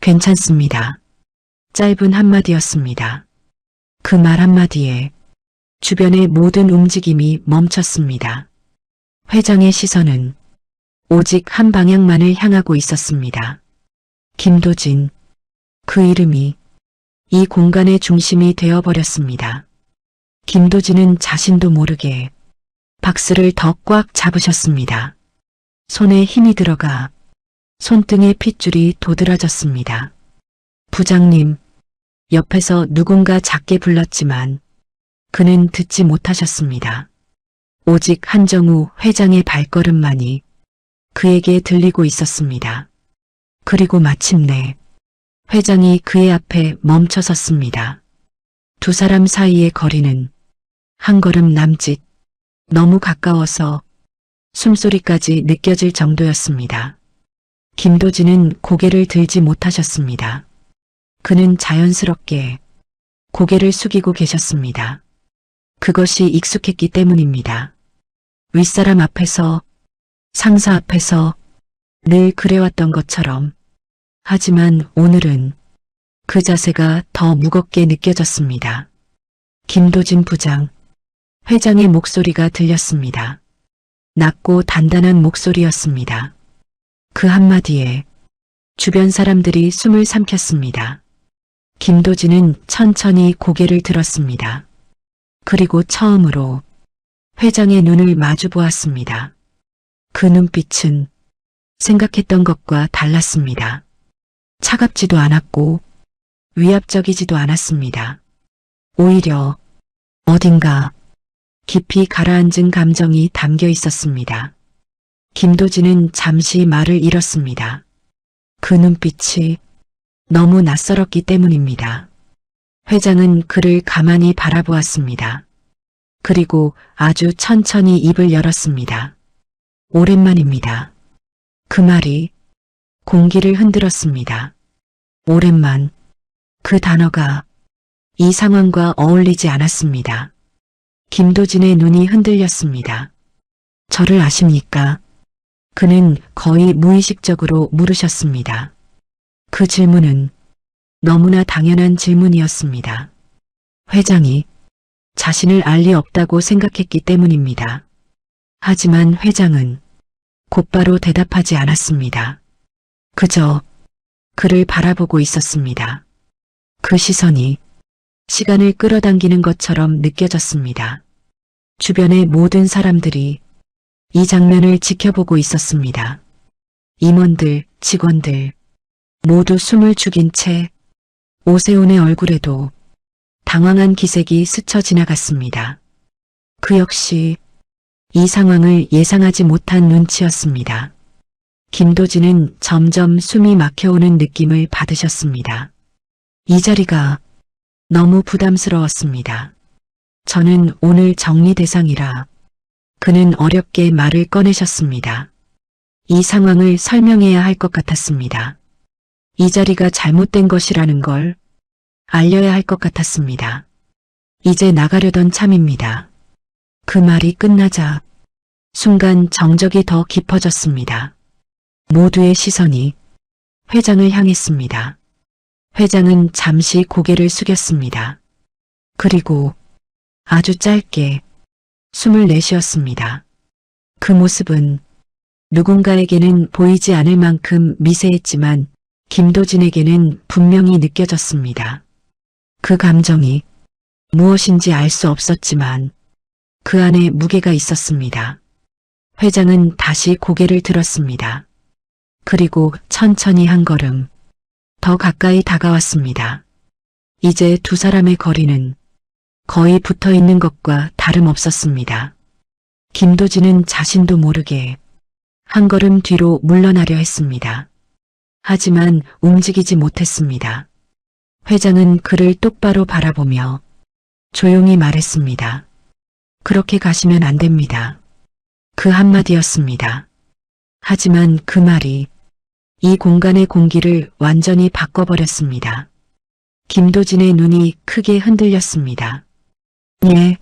괜찮습니다. 짧은 한마디였습니다. 그 말 한마디에 주변의 모든 움직임이 멈췄습니다. 회장의 시선은 오직 한 방향만을 향하고 있었습니다. 김도진, 그 이름이 이 공간의 중심이 되어버렸습니다. 김도진은 자신도 모르게 박스를 더 꽉 잡으셨습니다. 손에 힘이 들어가 손등의 핏줄이 도드라졌습니다. 부장님, 옆에서 누군가 작게 불렀지만 그는 듣지 못하셨습니다. 오직 한정우 회장의 발걸음만이 그에게 들리고 있었습니다. 그리고 마침내 회장이 그의 앞에 멈춰 섰습니다. 두 사람 사이의 거리는 한 걸음 남짓, 너무 가까워서 숨소리까지 느껴질 정도였습니다. 김도진은 고개를 들지 못하셨습니다. 그는 자연스럽게 고개를 숙이고 계셨습니다. 그것이 익숙했기 때문입니다. 윗사람 앞에서, 상사 앞에서 늘 그래왔던 것처럼. 하지만 오늘은 그 자세가 더 무겁게 느껴졌습니다. 김도진 부장, 회장의 목소리가 들렸습니다. 낮고 단단한 목소리였습니다. 그 한마디에 주변 사람들이 숨을 삼켰습니다. 김도진은 천천히 고개를 들었습니다. 그리고 처음으로 회장의 눈을 마주 보았습니다. 그 눈빛은 생각했던 것과 달랐습니다. 차갑지도 않았고 위압적이지도 않았습니다. 오히려 어딘가 깊이 가라앉은 감정이 담겨 있었습니다. 김도진은 잠시 말을 잃었습니다. 그 눈빛이 너무 낯설었기 때문입니다. 회장은 그를 가만히 바라보았습니다. 그리고 아주 천천히 입을 열었습니다. 오랜만입니다. 그 말이 공기를 흔들었습니다. 오랜만, 그 단어가 이 상황과 어울리지 않았습니다. 김도진의 눈이 흔들렸습니다. 저를 아십니까? 그는 거의 무의식적으로 물으셨습니다. 그 질문은 너무나 당연한 질문이었습니다. 회장이 자신을 알 리 없다고 생각했기 때문입니다. 하지만 회장은 곧바로 대답하지 않았습니다. 그저 그를 바라보고 있었습니다. 그 시선이 시간을 끌어당기는 것처럼 느껴졌습니다. 주변의 모든 사람들이 이 장면을 지켜보고 있었습니다. 임원들, 직원들 모두 숨을 죽인 채 오세훈의 얼굴에도 당황한 기색이 스쳐 지나갔습니다. 그 역시 이 상황을 예상하지 못한 눈치였습니다. 김도진은 점점 숨이 막혀오는 느낌을 받으셨습니다. 이 자리가 너무 부담스러웠습니다. 저는 오늘 정리 대상이라. 그는 어렵게 말을 꺼내셨습니다. 이 상황을 설명해야 할 것 같았습니다. 이 자리가 잘못된 것이라는 걸 알려야 할 것 같았습니다. 이제 나가려던 참입니다. 그 말이 끝나자 순간 정적이 더 깊어졌습니다. 모두의 시선이 회장을 향했습니다. 회장은 잠시 고개를 숙였습니다. 그리고 아주 짧게 숨을 내쉬었습니다. 그 모습은 누군가에게는 보이지 않을 만큼 미세했지만 김도진에게는 분명히 느껴졌습니다. 그 감정이 무엇인지 알 수 없었지만 그 안에 무게가 있었습니다. 회장은 다시 고개를 들었습니다. 그리고 천천히 한 걸음 더 가까이 다가왔습니다. 이제 두 사람의 거리는 거의 붙어 있는 것과 다름없었습니다. 김도진은 자신도 모르게 한 걸음 뒤로 물러나려 했습니다. 하지만 움직이지 못했습니다. 회장은 그를 똑바로 바라보며 조용히 말했습니다. 그렇게 가시면 안 됩니다. 그 한마디였습니다. 하지만 그 말이 이 공간의 공기를 완전히 바꿔버렸습니다. 김도진의 눈이 크게 흔들렸습니다. 예,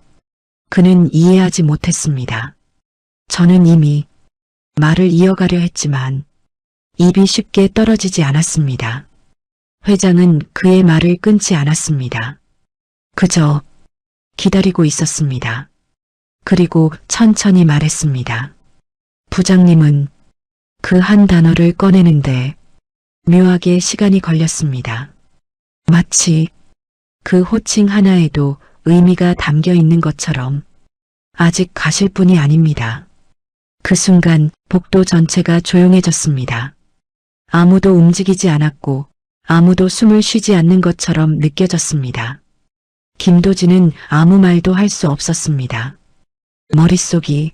그는 이해하지 못했습니다. 저는 이미 말을 이어가려 했지만 입이 쉽게 떨어지지 않았습니다. 회장은 그의 말을 끊지 않았습니다. 그저 기다리고 있었습니다. 그리고 천천히 말했습니다. 부장님은 그 한 단어를 꺼내는데 묘하게 시간이 걸렸습니다. 마치 그 호칭 하나에도 의미가 담겨 있는 것처럼 아직 가실 분이 아닙니다. 그 순간 복도 전체가 조용해졌습니다. 아무도 움직이지 않았고 아무도 숨을 쉬지 않는 것처럼 느껴졌습니다. 김도진은 아무 말도 할 수 없었습니다. 머릿속이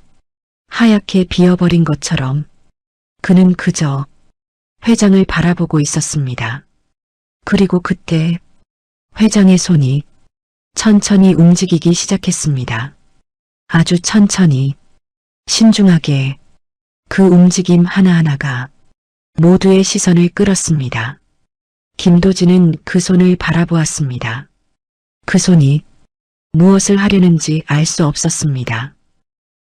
하얗게 비어버린 것처럼 그는 그저 회장을 바라보고 있었습니다. 그리고 그때 회장의 손이 천천히 움직이기 시작했습니다. 아주 천천히, 신중하게 그 움직임 하나하나가 모두의 시선을 끌었습니다. 김도진은 그 손을 바라보았습니다. 그 손이 무엇을 하려는지 알 수 없었습니다.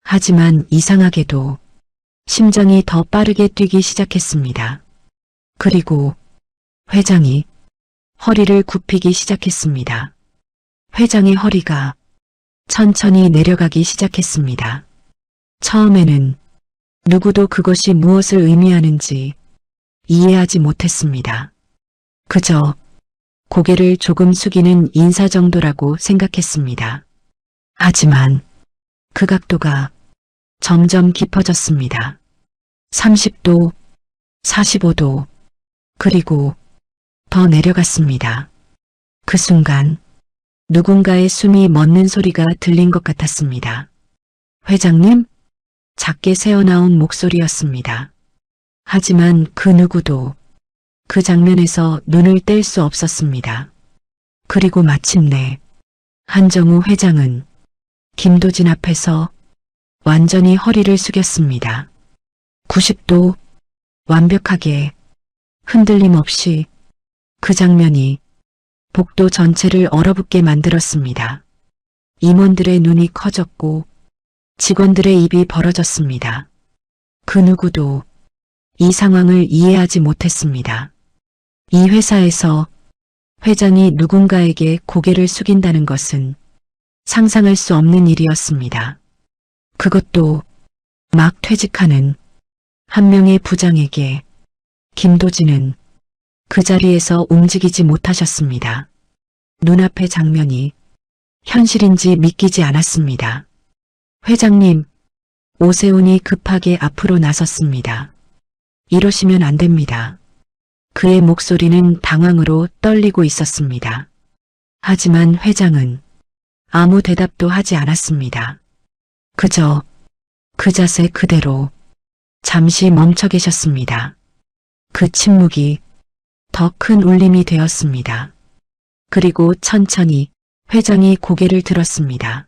하지만 이상하게도 심장이 더 빠르게 뛰기 시작했습니다. 그리고 회장이 허리를 굽히기 시작했습니다. 회장의 허리가 천천히 내려가기 시작했습니다. 처음에는 누구도 그것이 무엇을 의미하는지 이해하지 못했습니다. 그저 고개를 조금 숙이는 인사 정도라고 생각했습니다. 하지만 그 각도가 점점 깊어졌습니다. 30도, 45도, 그리고 더 내려갔습니다. 그 순간 누군가의 숨이 멎는 소리가 들린 것 같았습니다. 회장님? 작게 새어나온 목소리였습니다. 하지만 그 누구도 그 장면에서 눈을 뗄 수 없었습니다. 그리고 마침내 한정우 회장은 김도진 앞에서 완전히 허리를 숙였습니다. 90도 완벽하게 흔들림 없이 그 장면이 복도 전체를 얼어붙게 만들었습니다. 임원들의 눈이 커졌고 직원들의 입이 벌어졌습니다. 그 누구도 이 상황을 이해하지 못했습니다. 이 회사에서 회장이 누군가에게 고개를 숙인다는 것은 상상할 수 없는 일이었습니다. 그것도 막 퇴직하는 한 명의 부장에게 김도진은 그 자리에서 움직이지 못하셨습니다. 눈앞의 장면이 현실인지 믿기지 않았습니다. 회장님, 오세훈이 급하게 앞으로 나섰습니다. 이러시면 안 됩니다. 그의 목소리는 당황으로 떨리고 있었습니다. 하지만 회장은 아무 대답도 하지 않았습니다. 그저 그 자세 그대로 잠시 멈춰 계셨습니다. 그 침묵이 더 큰 울림이 되었습니다. 그리고 천천히 회장이 고개를 들었습니다.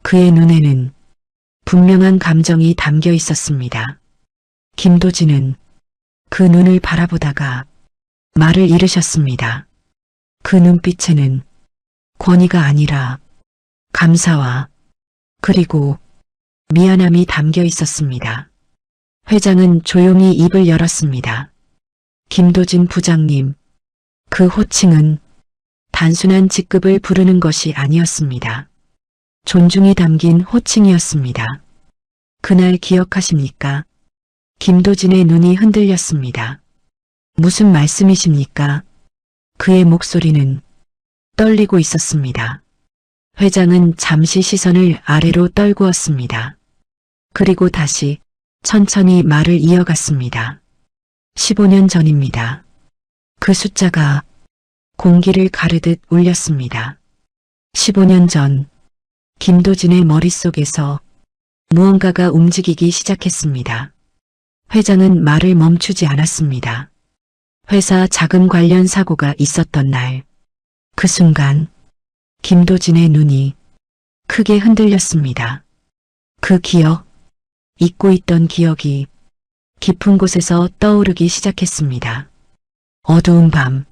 그의 눈에는 분명한 감정이 담겨 있었습니다. 김도진은 그 눈을 바라보다가 말을 잃으셨습니다. 그 눈빛에는 권위가 아니라 감사와 그리고 미안함이 담겨 있었습니다. 회장은 조용히 입을 열었습니다. 김도진 부장님, 그 호칭은 단순한 직급을 부르는 것이 아니었습니다. 존중이 담긴 호칭이었습니다. 그날 기억하십니까? 김도진의 눈이 흔들렸습니다. 무슨 말씀이십니까? 그의 목소리는 떨리고 있었습니다. 회장은 잠시 시선을 아래로 떨구었습니다. 그리고 다시 천천히 말을 이어갔습니다. 15년 전입니다. 그 숫자가 공기를 가르듯 울렸습니다. 15년 전, 김도진의 머릿속에서 무언가가 움직이기 시작했습니다. 회장은 말을 멈추지 않았습니다. 회사 자금 관련 사고가 있었던 날, 그 순간 김도진의 눈이 크게 흔들렸습니다. 그 기억, 잊고 있던 기억이 깊은 곳에서 떠오르기 시작했습니다. 어두운 밤,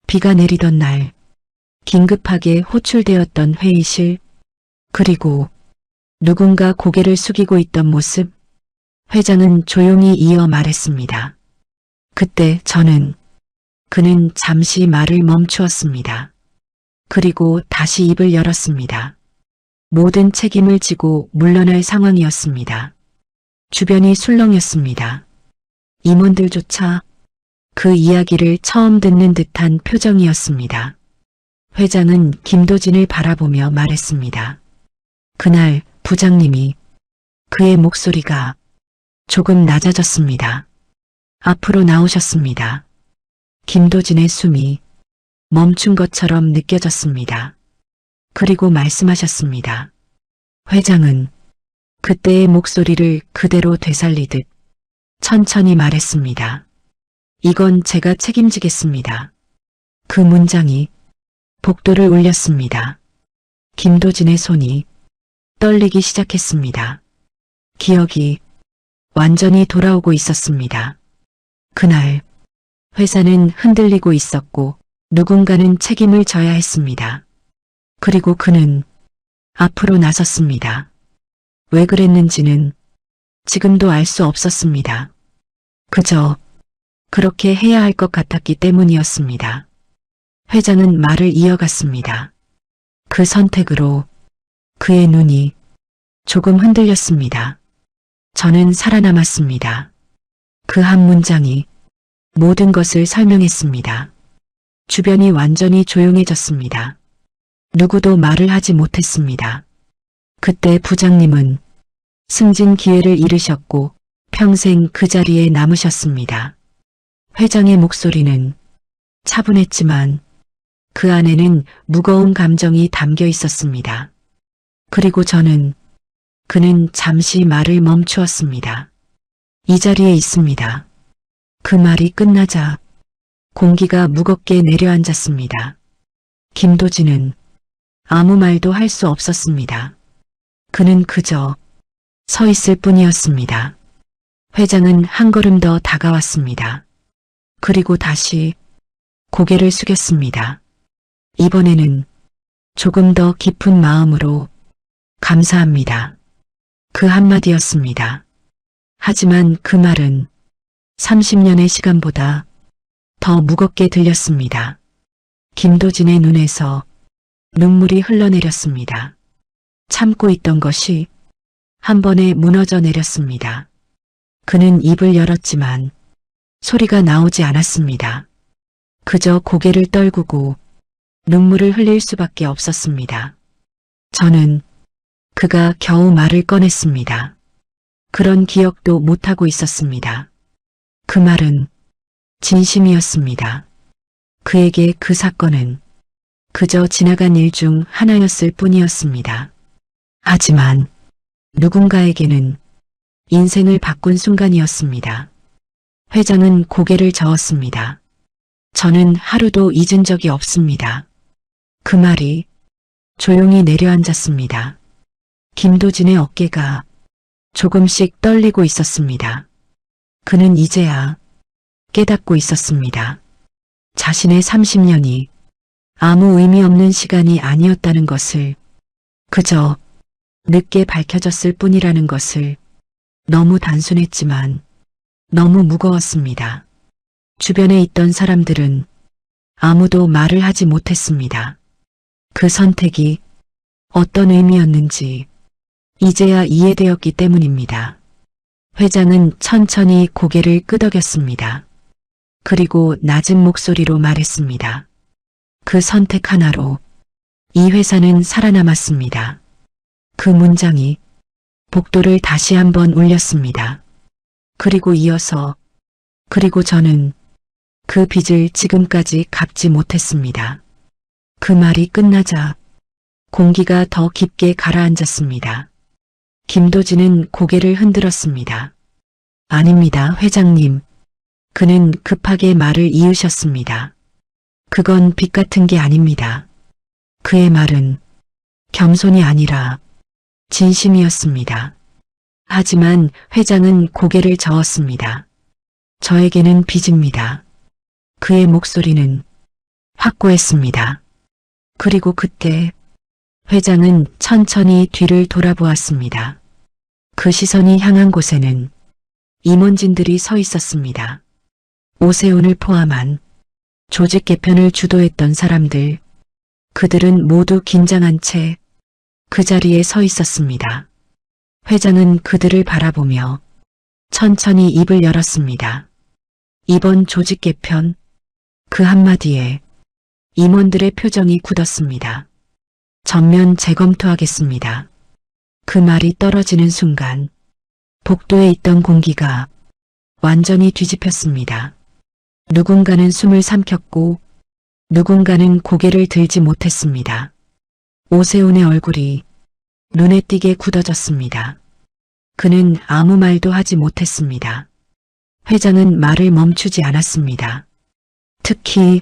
비가 내리던 날, 긴급하게 호출되었던 회의실, 그리고 누군가 고개를 숙이고 있던 모습, 회장은 조용히 이어 말했습니다. 그때 그는 잠시 말을 멈추었습니다. 그리고 다시 입을 열었습니다. 모든 책임을 지고 물러날 상황이었습니다. 주변이 술렁였습니다. 임원들조차 그 이야기를 처음 듣는 듯한 표정이었습니다. 회장은 김도진을 바라보며 말했습니다. 그날 부장님이 그의 목소리가 조금 낮아졌습니다. 앞으로 나오셨습니다. 김도진의 숨이 멈춘 것처럼 느껴졌습니다. 그리고 말씀하셨습니다. 회장은 그때의 목소리를 그대로 되살리듯 천천히 말했습니다. 이건 제가 책임지겠습니다. 그 문장이 복도를 울렸습니다. 김도진의 손이 떨리기 시작했습니다. 기억이 완전히 돌아오고 있었습니다. 그날 회사는 흔들리고 있었고 누군가는 책임을 져야 했습니다. 그리고 그는 앞으로 나섰습니다. 왜 그랬는지는 지금도 알 수 없었습니다. 그저 그렇게 해야 할 것 같았기 때문이었습니다. 회장은 말을 이어갔습니다. 그 선택으로 그의 눈이 조금 흔들렸습니다. 저는 살아남았습니다. 그 한 문장이 모든 것을 설명했습니다. 주변이 완전히 조용해졌습니다. 누구도 말을 하지 못했습니다. 그때 부장님은 승진 기회를 잃으셨고 평생 그 자리에 남으셨습니다. 회장의 목소리는 차분했지만 그 안에는 무거운 감정이 담겨 있었습니다. 그리고 그는 잠시 말을 멈추었습니다. 이 자리에 있습니다. 그 말이 끝나자 공기가 무겁게 내려앉았습니다. 김도진은 아무 말도 할 수 없었습니다. 그는 그저 서 있을 뿐이었습니다. 회장은 한 걸음 더 다가왔습니다. 그리고 다시 고개를 숙였습니다. 이번에는 조금 더 깊은 마음으로 감사합니다. 그 한마디였습니다. 하지만 그 말은 30년의 시간보다 더 무겁게 들렸습니다. 김도진의 눈에서 눈물이 흘러내렸습니다. 참고 있던 것이 한 번에 무너져 내렸습니다. 그는 입을 열었지만 소리가 나오지 않았습니다. 그저 고개를 떨구고 눈물을 흘릴 수밖에 없었습니다. 저는 그가 겨우 말을 꺼냈습니다. 그런 기억도 못하고 있었습니다. 그 말은 진심이었습니다. 그에게 그 사건은 그저 지나간 일 중 하나였을 뿐이었습니다. 하지만 누군가에게는 인생을 바꾼 순간이었습니다. 회장은 고개를 저었습니다. 저는 하루도 잊은 적이 없습니다. 그 말이 조용히 내려앉았습니다. 김도진의 어깨가 조금씩 떨리고 있었습니다. 그는 이제야 깨닫고 있었습니다. 자신의 30년이 아무 의미 없는 시간이 아니었다는 것을, 그저 늦게 밝혀졌을 뿐이라는 것을. 너무 단순했지만 너무 무거웠습니다. 주변에 있던 사람들은 아무도 말을 하지 못했습니다. 그 선택이 어떤 의미였는지 이제야 이해되었기 때문입니다. 회장은 천천히 고개를 끄덕였습니다. 그리고 낮은 목소리로 말했습니다. 그 선택 하나로 이 회사는 살아남았습니다. 그 문장이 복도를 다시 한번 울렸습니다. 그리고 이어서 그리고 저는 그 빚을 지금까지 갚지 못했습니다. 그 말이 끝나자 공기가 더 깊게 가라앉았습니다. 김도진은 고개를 흔들었습니다. 아닙니다, 회장님. 그는 급하게 말을 이으셨습니다. 그건 빚 같은 게 아닙니다. 그의 말은 겸손이 아니라 진심이었습니다. 하지만 회장은 고개를 저었습니다. 저에게는 빚입니다. 그의 목소리는 확고했습니다. 그리고 그때 회장은 천천히 뒤를 돌아보았습니다. 그 시선이 향한 곳에는 임원진들이 서 있었습니다. 오세훈을 포함한 조직 개편을 주도했던 사람들, 그들은 모두 긴장한 채 그 자리에 서 있었습니다. 회장은 그들을 바라보며 천천히 입을 열었습니다. 이번 조직 개편, 그 한마디에 임원들의 표정이 굳었습니다. 전면 재검토하겠습니다. 그 말이 떨어지는 순간 복도에 있던 공기가 완전히 뒤집혔습니다. 누군가는 숨을 삼켰고 누군가는 고개를 들지 못했습니다. 오세훈의 얼굴이 눈에 띄게 굳어졌습니다. 그는 아무 말도 하지 못했습니다. 회장은 말을 멈추지 않았습니다. 특히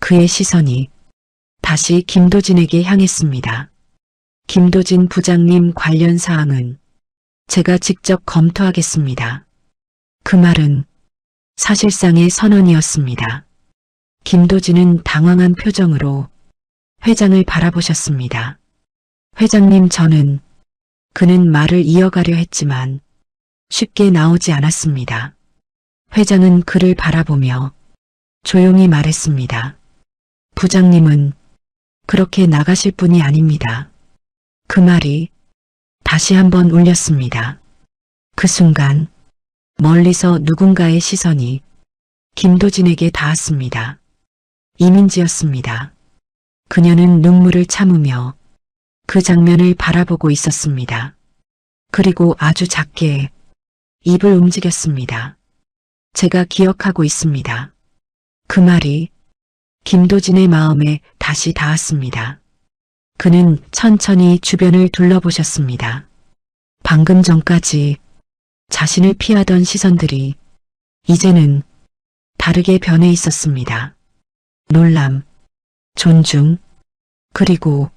그의 시선이 다시 김도진에게 향했습니다. 김도진 부장님 관련 사항은 제가 직접 검토하겠습니다. 그 말은 사실상의 선언이었습니다. 김도진은 당황한 표정으로 회장을 바라보셨습니다. 회장님, 그는 말을 이어가려 했지만 쉽게 나오지 않았습니다. 회장은 그를 바라보며 조용히 말했습니다. 부장님은 그렇게 나가실 분이 아닙니다. 그 말이 다시 한번 울렸습니다. 그 순간 멀리서 누군가의 시선이 김도진에게 닿았습니다. 이민지였습니다. 그녀는 눈물을 참으며 그 장면을 바라보고 있었습니다. 그리고 아주 작게 입을 움직였습니다. 제가 기억하고 있습니다. 그 말이 김도진의 마음에 다시 닿았습니다. 그는 천천히 주변을 둘러보셨습니다. 방금 전까지 자신을 피하던 시선들이 이제는 다르게 변해 있었습니다. 놀람, 존중, 그리고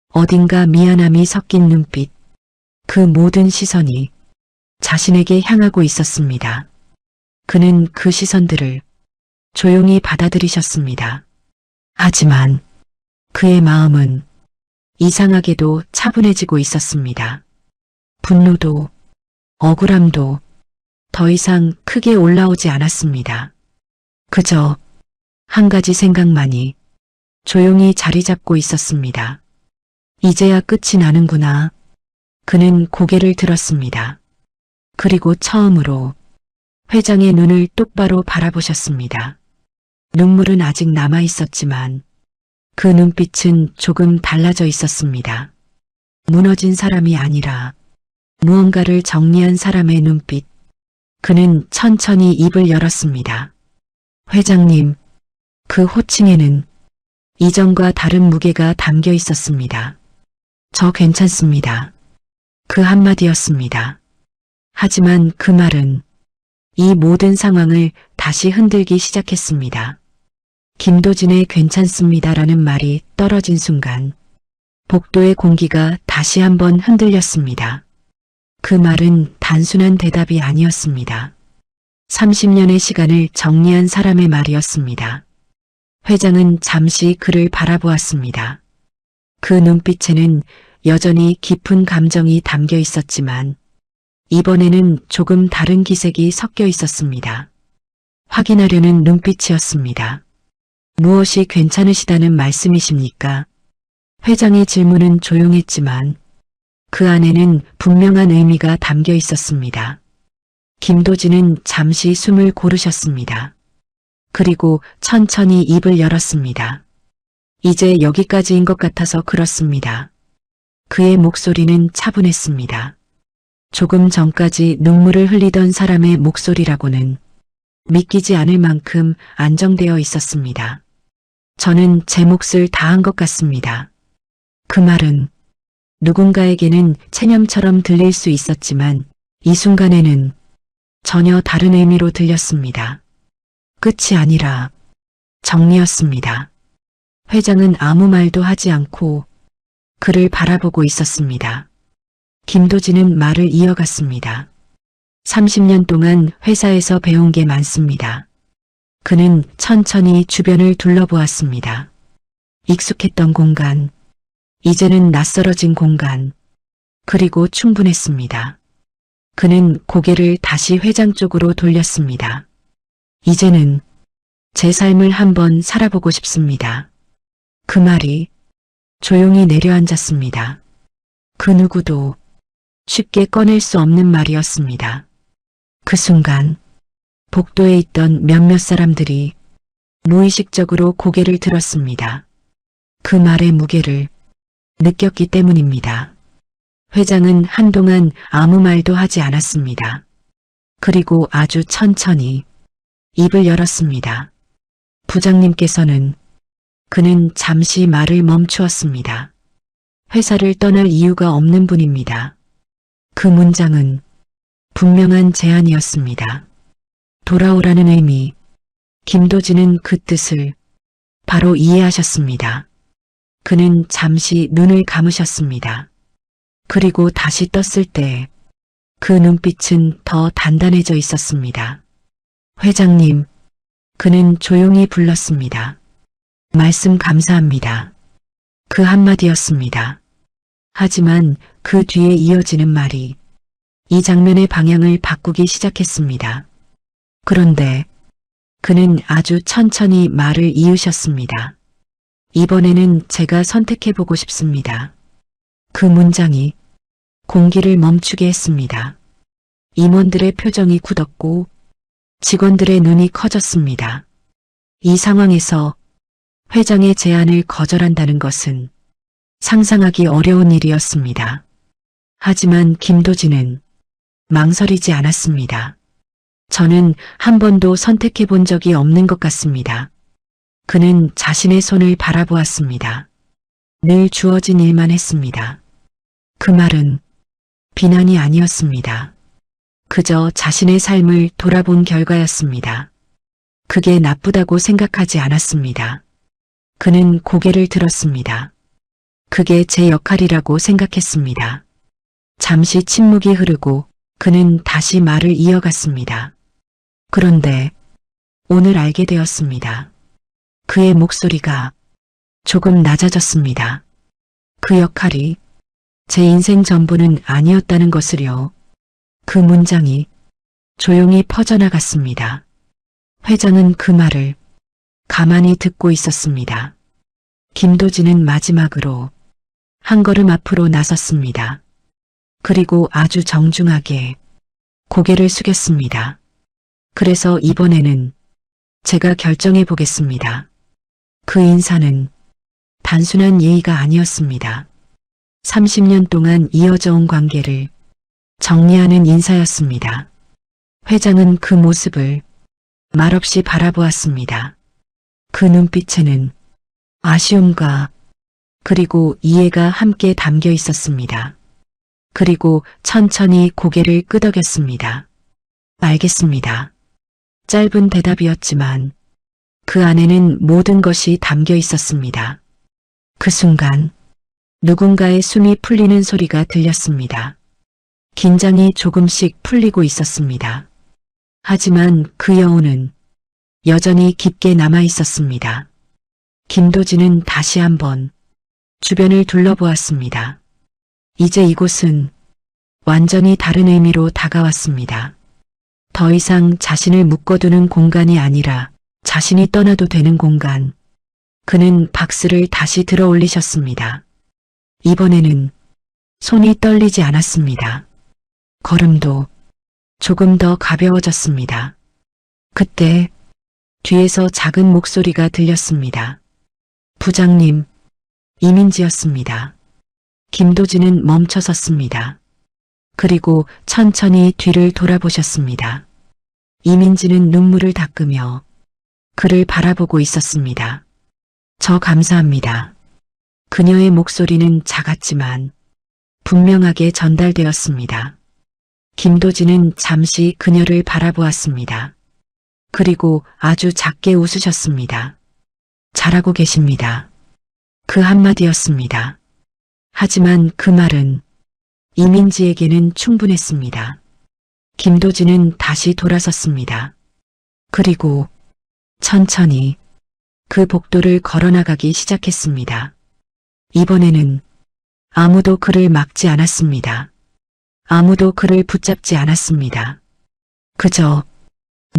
어딘가 미안함이 섞인 눈빛, 그 모든 시선이 자신에게 향하고 있었습니다. 그는 그 시선들을 조용히 받아들이셨습니다. 하지만 그의 마음은 이상하게도 차분해지고 있었습니다. 분노도 억울함도 더 이상 크게 올라오지 않았습니다. 그저 한 가지 생각만이 조용히 자리 잡고 있었습니다. 이제야 끝이 나는구나. 그는 고개를 들었습니다. 그리고 처음으로 회장의 눈을 똑바로 바라보셨습니다. 눈물은 아직 남아 있었지만 그 눈빛은 조금 달라져 있었습니다. 무너진 사람이 아니라 무언가를 정리한 사람의 눈빛. 그는 천천히 입을 열었습니다. 회장님, 그 호칭에는 이전과 다른 무게가 담겨 있었습니다. 저 괜찮습니다. 그 한마디였습니다. 하지만 그 말은 이 모든 상황을 다시 흔들기 시작했습니다. 김도진의 괜찮습니다라는 말이 떨어진 순간 복도의 공기가 다시 한번 흔들렸습니다. 그 말은 단순한 대답이 아니었습니다. 30년의 시간을 정리한 사람의 말이었습니다. 회장은 잠시 그를 바라보았습니다. 그 눈빛에는 여전히 깊은 감정이 담겨 있었지만 이번에는 조금 다른 기색이 섞여 있었습니다. 확인하려는 눈빛이었습니다. 무엇이 괜찮으시다는 말씀이십니까? 회장의 질문은 조용했지만 그 안에는 분명한 의미가 담겨 있었습니다. 김도진은 잠시 숨을 고르셨습니다. 그리고 천천히 입을 열었습니다. 이제 여기까지인 것 같아서 그렇습니다. 그의 목소리는 차분했습니다. 조금 전까지 눈물을 흘리던 사람의 목소리라고는 믿기지 않을 만큼 안정되어 있었습니다. 저는 제 몫을 다한 것 같습니다. 그 말은 누군가에게는 체념처럼 들릴 수 있었지만 이 순간에는 전혀 다른 의미로 들렸습니다. 끝이 아니라 정리였습니다. 회장은 아무 말도 하지 않고 그를 바라보고 있었습니다. 김도진은 말을 이어갔습니다. 30년 동안 회사에서 배운 게 많습니다. 그는 천천히 주변을 둘러보았습니다. 익숙했던 공간, 이제는 낯설어진 공간, 그리고 충분했습니다. 그는 고개를 다시 회장 쪽으로 돌렸습니다. 이제는 제 삶을 한번 살아보고 싶습니다. 그 말이 조용히 내려앉았습니다. 그 누구도 쉽게 꺼낼 수 없는 말이었습니다. 그 순간 복도에 있던 몇몇 사람들이 무의식적으로 고개를 들었습니다. 그 말의 무게를 느꼈기 때문입니다. 회장은 한동안 아무 말도 하지 않았습니다. 그리고 아주 천천히 입을 열었습니다. 부장님께서는 그는 잠시 말을 멈추었습니다. 회사를 떠날 이유가 없는 분입니다. 그 문장은 분명한 제안이었습니다. 돌아오라는 의미. 김도진은 그 뜻을 바로 이해하셨습니다. 그는 잠시 눈을 감으셨습니다. 그리고 다시 떴을 때 그 눈빛은 더 단단해져 있었습니다. 회장님, 그는 조용히 불렀습니다. 말씀 감사합니다. 그 한마디였습니다. 하지만 그 뒤에 이어지는 말이 이 장면의 방향을 바꾸기 시작했습니다. 그런데 그는 아주 천천히 말을 이으셨습니다. 이번에는 제가 선택해보고 싶습니다. 그 문장이 공기를 멈추게 했습니다. 임원들의 표정이 굳었고 직원들의 눈이 커졌습니다. 이 상황에서 회장의 제안을 거절한다는 것은 상상하기 어려운 일이었습니다. 하지만 김도진은 망설이지 않았습니다. 저는 한 번도 선택해 본 적이 없는 것 같습니다. 그는 자신의 손을 바라보았습니다. 늘 주어진 일만 했습니다. 그 말은 비난이 아니었습니다. 그저 자신의 삶을 돌아본 결과였습니다. 그게 나쁘다고 생각하지 않았습니다. 그는 고개를 들었습니다. 그게 제 역할이라고 생각했습니다. 잠시 침묵이 흐르고 그는 다시 말을 이어갔습니다. 그런데 오늘 알게 되었습니다. 그의 목소리가 조금 낮아졌습니다. 그 역할이 제 인생 전부는 아니었다는 것을요. 그 문장이 조용히 퍼져나갔습니다. 회장은 그 말을 가만히 듣고 있었습니다. 김도진은 마지막으로 한 걸음 앞으로 나섰습니다. 그리고 아주 정중하게 고개를 숙였습니다. 그래서 이번에는 제가 결정해 보겠습니다. 그 인사는 단순한 예의가 아니었습니다. 30년 동안 이어져 온 관계를 정리하는 인사였습니다. 회장은 그 모습을 말없이 바라보았습니다. 그 눈빛에는 아쉬움과 그리고 이해가 함께 담겨 있었습니다. 그리고 천천히 고개를 끄덕였습니다. 알겠습니다. 짧은 대답이었지만 그 안에는 모든 것이 담겨 있었습니다. 그 순간 누군가의 숨이 풀리는 소리가 들렸습니다. 긴장이 조금씩 풀리고 있었습니다. 하지만 그 여운은 여전히 깊게 남아 있었습니다. 김도진은 다시 한번 주변을 둘러보았습니다. 이제 이곳은 완전히 다른 의미로 다가왔습니다. 더 이상 자신을 묶어두는 공간이 아니라 자신이 떠나도 되는 공간. 그는 박스를 다시 들어 올리셨습니다. 이번에는 손이 떨리지 않았습니다. 걸음도 조금 더 가벼워졌습니다. 그때 뒤에서 작은 목소리가 들렸습니다. 부장님, 이민지였습니다. 김도진은 멈춰섰습니다. 그리고 천천히 뒤를 돌아보셨습니다. 이민지는 눈물을 닦으며 그를 바라보고 있었습니다. 저 감사합니다. 그녀의 목소리는 작았지만 분명하게 전달되었습니다. 김도진은 잠시 그녀를 바라보았습니다. 그리고 아주 작게 웃으셨습니다. 잘하고 계십니다. 그 한마디였습니다. 하지만 그 말은 이민지에게는 충분했습니다. 김도진은 다시 돌아섰습니다. 그리고 천천히 그 복도를 걸어나가기 시작했습니다. 이번에는 아무도 그를 막지 않았습니다. 아무도 그를 붙잡지 않았습니다. 그저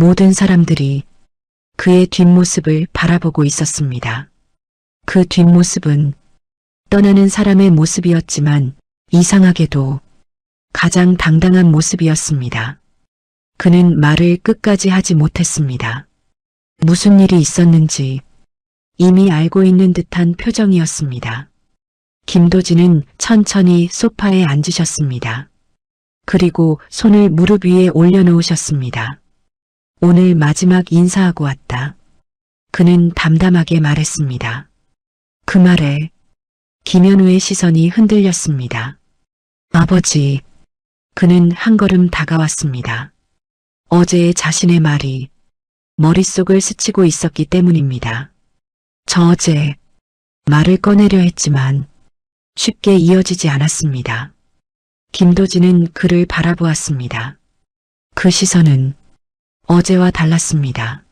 모든 사람들이 그의 뒷모습을 바라보고 있었습니다. 그 뒷모습은 떠나는 사람의 모습이었지만 이상하게도 가장 당당한 모습이었습니다. 그는 말을 끝까지 하지 못했습니다. 무슨 일이 있었는지 이미 알고 있는 듯한 표정이었습니다. 김도진은 천천히 소파에 앉으셨습니다. 그리고 손을 무릎 위에 올려놓으셨습니다. 오늘 마지막 인사하고 왔다. 그는 담담하게 말했습니다. 그 말에 김현우의 시선이 흔들렸습니다. 아버지, 그는 한 걸음 다가왔습니다. 어제의 자신의 말이 머릿속을 스치고 있었기 때문입니다. 저 어제 말을 꺼내려 했지만 쉽게 이어지지 않았습니다. 김도진은 그를 바라보았습니다. 그 시선은 어제와 달랐습니다.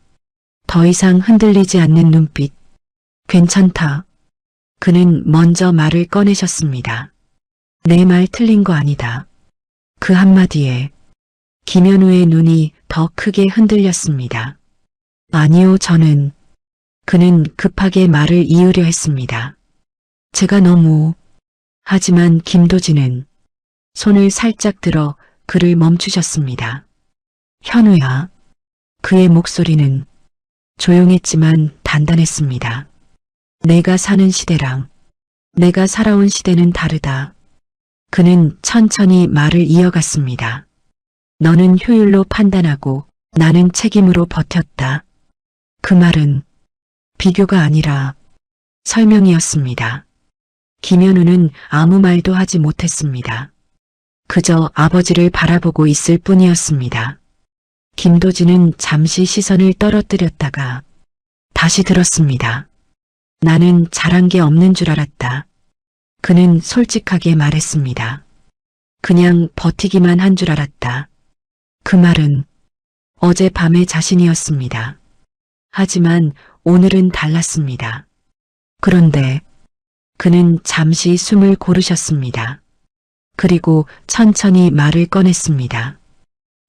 더 이상 흔들리지 않는 눈빛. 괜찮다. 그는 먼저 말을 꺼내셨습니다. 내 말 틀린 거 아니다. 그 한마디에 김현우의 눈이 더 크게 흔들렸습니다. 아니요, 저는. 그는 급하게 말을 이으려 했습니다. 제가 너무. 하지만 김도진은 손을 살짝 들어 그를 멈추셨습니다. 현우야. 그의 목소리는 조용했지만 단단했습니다. 내가 사는 시대랑 내가 살아온 시대는 다르다. 그는 천천히 말을 이어갔습니다. 너는 효율로 판단하고 나는 책임으로 버텼다. 그 말은 비교가 아니라 설명이었습니다. 김현우는 아무 말도 하지 못했습니다. 그저 아버지를 바라보고 있을 뿐이었습니다. 김도진은 잠시 시선을 떨어뜨렸다가 다시 들었습니다. 나는 잘한 게 없는 줄 알았다. 그는 솔직하게 말했습니다. 그냥 버티기만 한 줄 알았다. 그 말은 어젯밤의 자신이었습니다. 하지만 오늘은 달랐습니다. 그런데 그는 잠시 숨을 고르셨습니다. 그리고 천천히 말을 꺼냈습니다.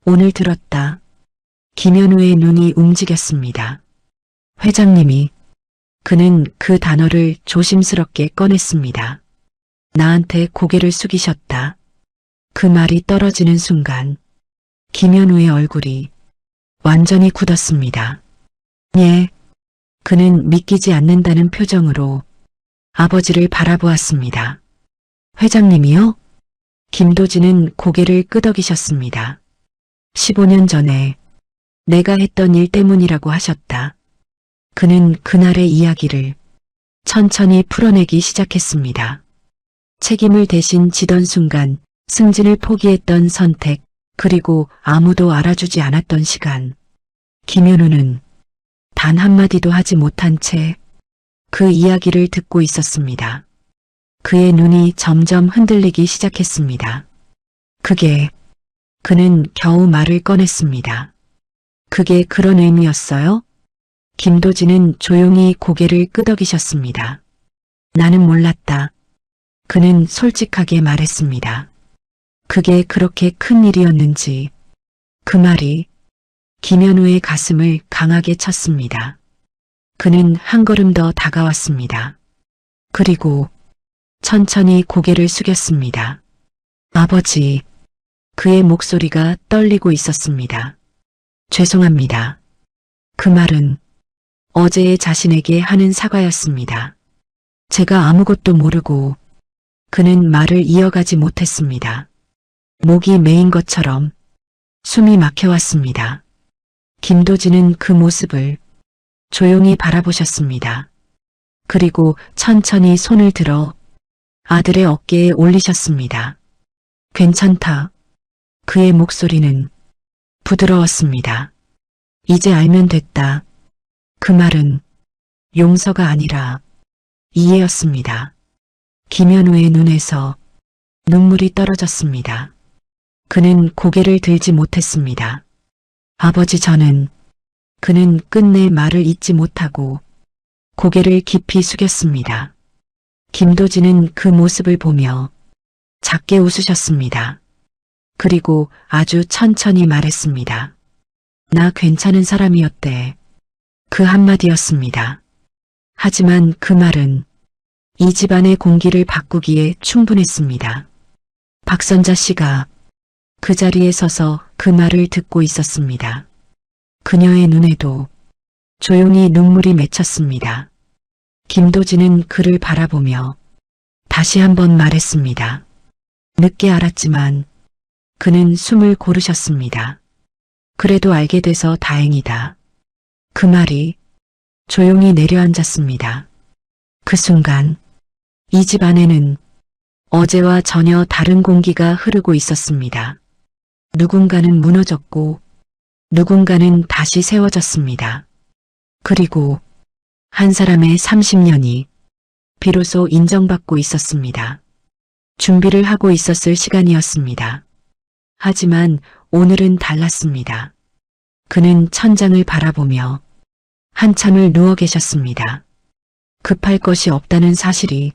오늘 들었다. 김현우의 눈이 움직였습니다. 회장님이. 그는 그 단어를 조심스럽게 꺼냈습니다. 나한테 고개를 숙이셨다. 그 말이 떨어지는 순간 김현우의 얼굴이 완전히 굳었습니다. 예. 그는 믿기지 않는다는 표정으로 아버지를 바라보았습니다. 회장님이요? 김도진은 고개를 끄덕이셨습니다. 15년 전에 내가 했던 일 때문이라고 하셨다. 그는 그날의 이야기를 천천히 풀어내기 시작했습니다. 책임을 대신 지던 순간, 승진을 포기했던 선택, 그리고 아무도 알아주지 않았던 시간. 김현우는 단 한마디도 하지 못한 채 그 이야기를 듣고 있었습니다. 그의 눈이 점점 흔들리기 시작했습니다. 그는 겨우 말을 꺼냈습니다. 그게 그런 의미였어요? 김도진은 조용히 고개를 끄덕이셨습니다. 나는 몰랐다. 그는 솔직하게 말했습니다. 그게 그렇게 큰 일이었는지. 그 말이 김현우의 가슴을 강하게 쳤습니다. 그는 한 걸음 더 다가왔습니다. 그리고 천천히 고개를 숙였습니다. 아버지, 그의 목소리가 떨리고 있었습니다. 죄송합니다. 그 말은 어제의 자신에게 하는 사과였습니다. 제가 아무것도 모르고. 그는 말을 이어가지 못했습니다. 목이 메인 것처럼 숨이 막혀왔습니다. 김도진은 그 모습을 조용히 바라보셨습니다. 그리고 천천히 손을 들어 아들의 어깨에 올리셨습니다. 괜찮다. 그의 목소리는 부드러웠습니다. 이제 알면 됐다. 그 말은 용서가 아니라 이해였습니다. 김현우의 눈에서 눈물이 떨어졌습니다. 그는 고개를 들지 못했습니다. 아버지 그는 끝내 말을 잇지 못하고 고개를 깊이 숙였습니다. 김도진은 그 모습을 보며 작게 웃으셨습니다. 그리고 아주 천천히 말했습니다. 나 괜찮은 사람이었대. 그 한마디였습니다. 하지만 그 말은 이 집안의 공기를 바꾸기에 충분했습니다. 박선자 씨가 그 자리에 서서 그 말을 듣고 있었습니다. 그녀의 눈에도 조용히 눈물이 맺혔습니다. 김도진은 그를 바라보며 다시 한번 말했습니다. 늦게 알았지만. 그는 숨을 고르셨습니다. 그래도 알게 돼서 다행이다. 그 말이 조용히 내려앉았습니다. 그 순간 이 집 안에는 어제와 전혀 다른 공기가 흐르고 있었습니다. 누군가는 무너졌고 누군가는 다시 세워졌습니다. 그리고 한 사람의 30년이 비로소 인정받고 있었습니다. 준비를 하고 있었을 시간이었습니다. 하지만 오늘은 달랐습니다. 그는 천장을 바라보며 한참을 누워 계셨습니다. 급할 것이 없다는 사실이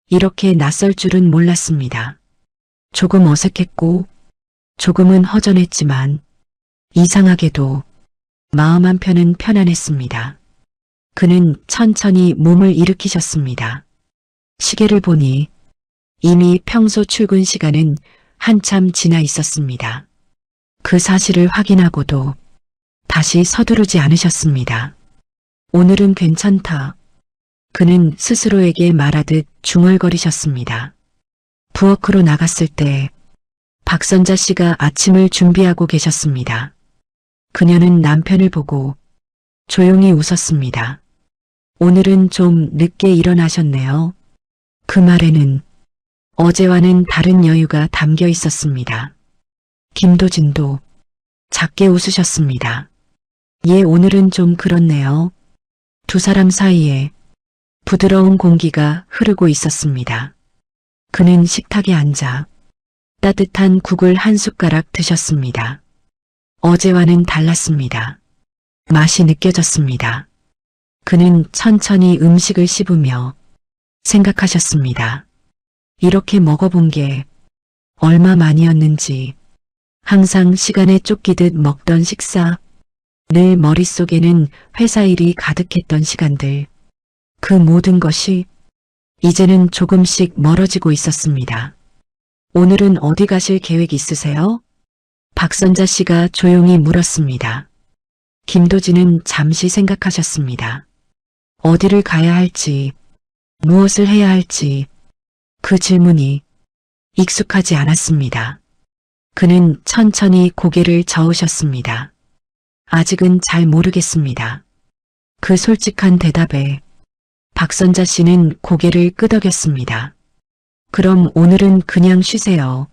이렇게 낯설 줄은 몰랐습니다. 조금 어색했고 조금은 허전했지만 이상하게도 마음 한편은 편안했습니다. 그는 천천히 몸을 일으키셨습니다. 시계를 보니 이미 평소 출근 시간은 한참 지나 있었습니다. 그 사실을 확인하고도 다시 서두르지 않으셨습니다. 오늘은 괜찮다. 그는 스스로에게 말하듯 중얼거리셨습니다. 부엌으로 나갔을 때 박선자 씨가 아침을 준비하고 계셨습니다. 그녀는 남편을 보고 조용히 웃었습니다. 오늘은 좀 늦게 일어나셨네요. 그 말에는 어제와는 다른 여유가 담겨 있었습니다. 김도진도 작게 웃으셨습니다. 예, 오늘은 좀 그렇네요. 두 사람 사이에 부드러운 공기가 흐르고 있었습니다. 그는 식탁에 앉아 따뜻한 국을 한 숟가락 드셨습니다. 어제와는 달랐습니다. 맛이 느껴졌습니다. 그는 천천히 음식을 씹으며 생각하셨습니다. 이렇게 먹어본 게 얼마 만이었는지. 항상 시간에 쫓기듯 먹던 식사, 늘 머릿속에는 회사 일이 가득했던 시간들. 그 모든 것이 이제는 조금씩 멀어지고 있었습니다. 오늘은 어디 가실 계획 있으세요? 박선자 씨가 조용히 물었습니다. 김도진은 잠시 생각하셨습니다. 어디를 가야 할지, 무엇을 해야 할지 그 질문이 익숙하지 않았습니다. 그는 천천히 고개를 저으셨습니다. 아직은 잘 모르겠습니다. 그 솔직한 대답에 박선자 씨는 고개를 끄덕였습니다. 그럼 오늘은 그냥 쉬세요.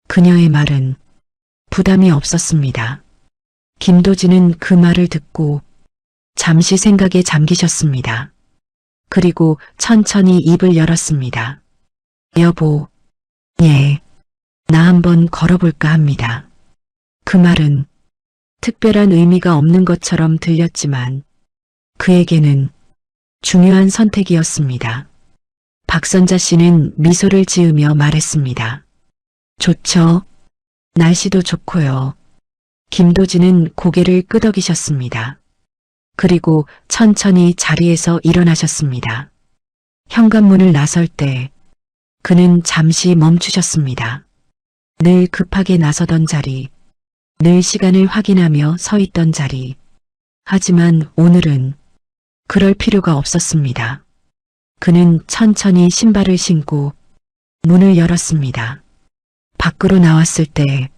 그녀의 말은 부담이 없었습니다. 김도진은 그 말을 듣고 잠시 생각에 잠기셨습니다. 그리고 천천히 입을 열었습니다. 여보, 예, 나 한번 걸어볼까 합니다. 그 말은 특별한 의미가 없는 것처럼 들렸지만 그에게는 중요한 선택이었습니다. 박선자 씨는 미소를 지으며 말했습니다. 좋죠. 날씨도 좋고요. 김도진은 고개를 끄덕이셨습니다. 그리고 천천히 자리에서 일어나셨습니다. 현관문을 나설 때 그는 잠시 멈추셨습니다. 늘 급하게 나서던 자리, 늘 시간을 확인하며 서 있던 자리. 하지만 오늘은 그럴 필요가 없었습니다. 그는 천천히 신발을 신고 문을 열었습니다. 밖으로 나왔을 때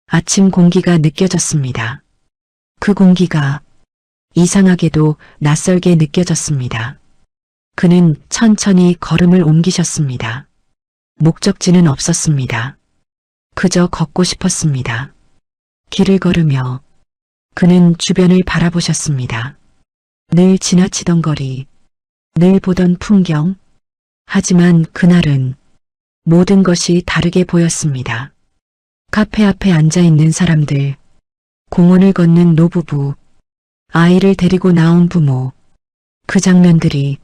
아침 공기가 느껴졌습니다. 그 공기가 이상하게도 낯설게 느껴졌습니다. 그는 천천히 걸음을 옮기셨습니다. 목적지는 없었습니다. 그저 걷고 싶었습니다. 길을 걸으며 그는 주변을 바라보셨습니다. 늘 지나치던 거리, 늘 보던 풍경. 하지만 그날은 모든 것이 다르게 보였습니다. 카페 앞에 앉아있는 사람들, 공원을 걷는 노부부, 아이를 데리고 나온 부모. 그 장면들이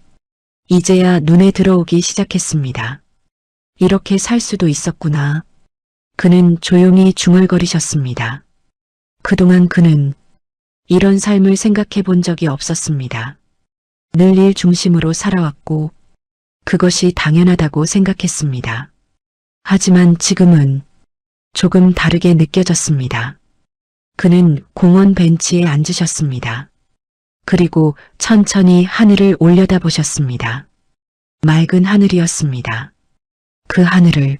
이제야 눈에 들어오기 시작했습니다. 이렇게 살 수도 있었구나. 그는 조용히 중얼거리셨습니다. 그동안 그는 이런 삶을 생각해 본 적이 없었습니다. 늘 일 중심으로 살아왔고 그것이 당연하다고 생각했습니다. 하지만 지금은 조금 다르게 느껴졌습니다. 그는 공원 벤치에 앉으셨습니다. 그리고 천천히 하늘을 올려다보셨습니다. 맑은 하늘이었습니다. 그 하늘을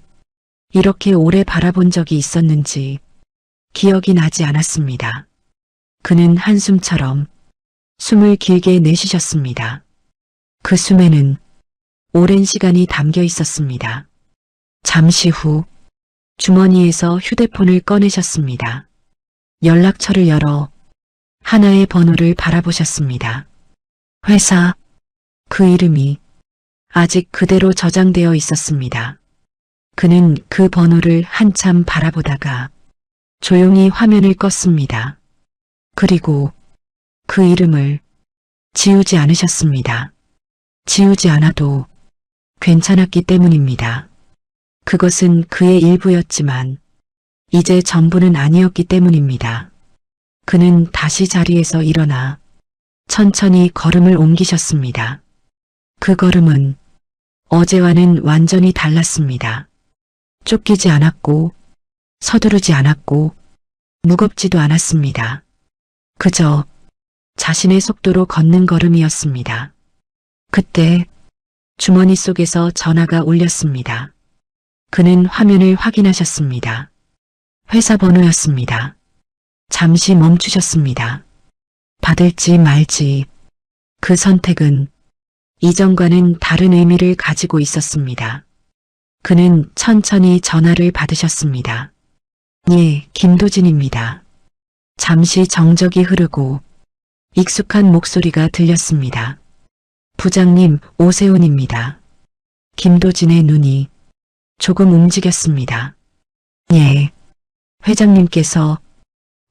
이렇게 오래 바라본 적이 있었는지 기억이 나지 않았습니다. 그는 한숨처럼 숨을 길게 내쉬셨습니다. 그 숨에는 오랜 시간이 담겨 있었습니다. 잠시 후 주머니에서 휴대폰을 꺼내셨습니다. 연락처를 열어 하나의 번호를 바라보셨습니다. 회사, 그 이름이 아직 그대로 저장되어 있었습니다. 그는 그 번호를 한참 바라보다가 조용히 화면을 껐습니다. 그리고 그 이름을 지우지 않으셨습니다. 지우지 않아도 괜찮았기 때문입니다. 그것은 그의 일부였지만 이제 전부는 아니었기 때문입니다. 그는 다시 자리에서 일어나 천천히 걸음을 옮기셨습니다. 그 걸음은 어제와는 완전히 달랐습니다. 쫓기지 않았고 서두르지 않았고 무겁지도 않았습니다. 그저 자신의 속도로 걷는 걸음이었습니다. 그때 주머니 속에서 전화가 울렸습니다. 그는 화면을 확인하셨습니다. 회사 번호였습니다. 잠시 멈추셨습니다. 받을지 말지 그 선택은 이전과는 다른 의미를 가지고 있었습니다. 그는 천천히 전화를 받으셨습니다. 예, 김도진입니다. 잠시 정적이 흐르고 익숙한 목소리가 들렸습니다. 부장님, 오세훈입니다. 김도진의 눈이 조금 움직였습니다. 예, 회장님께서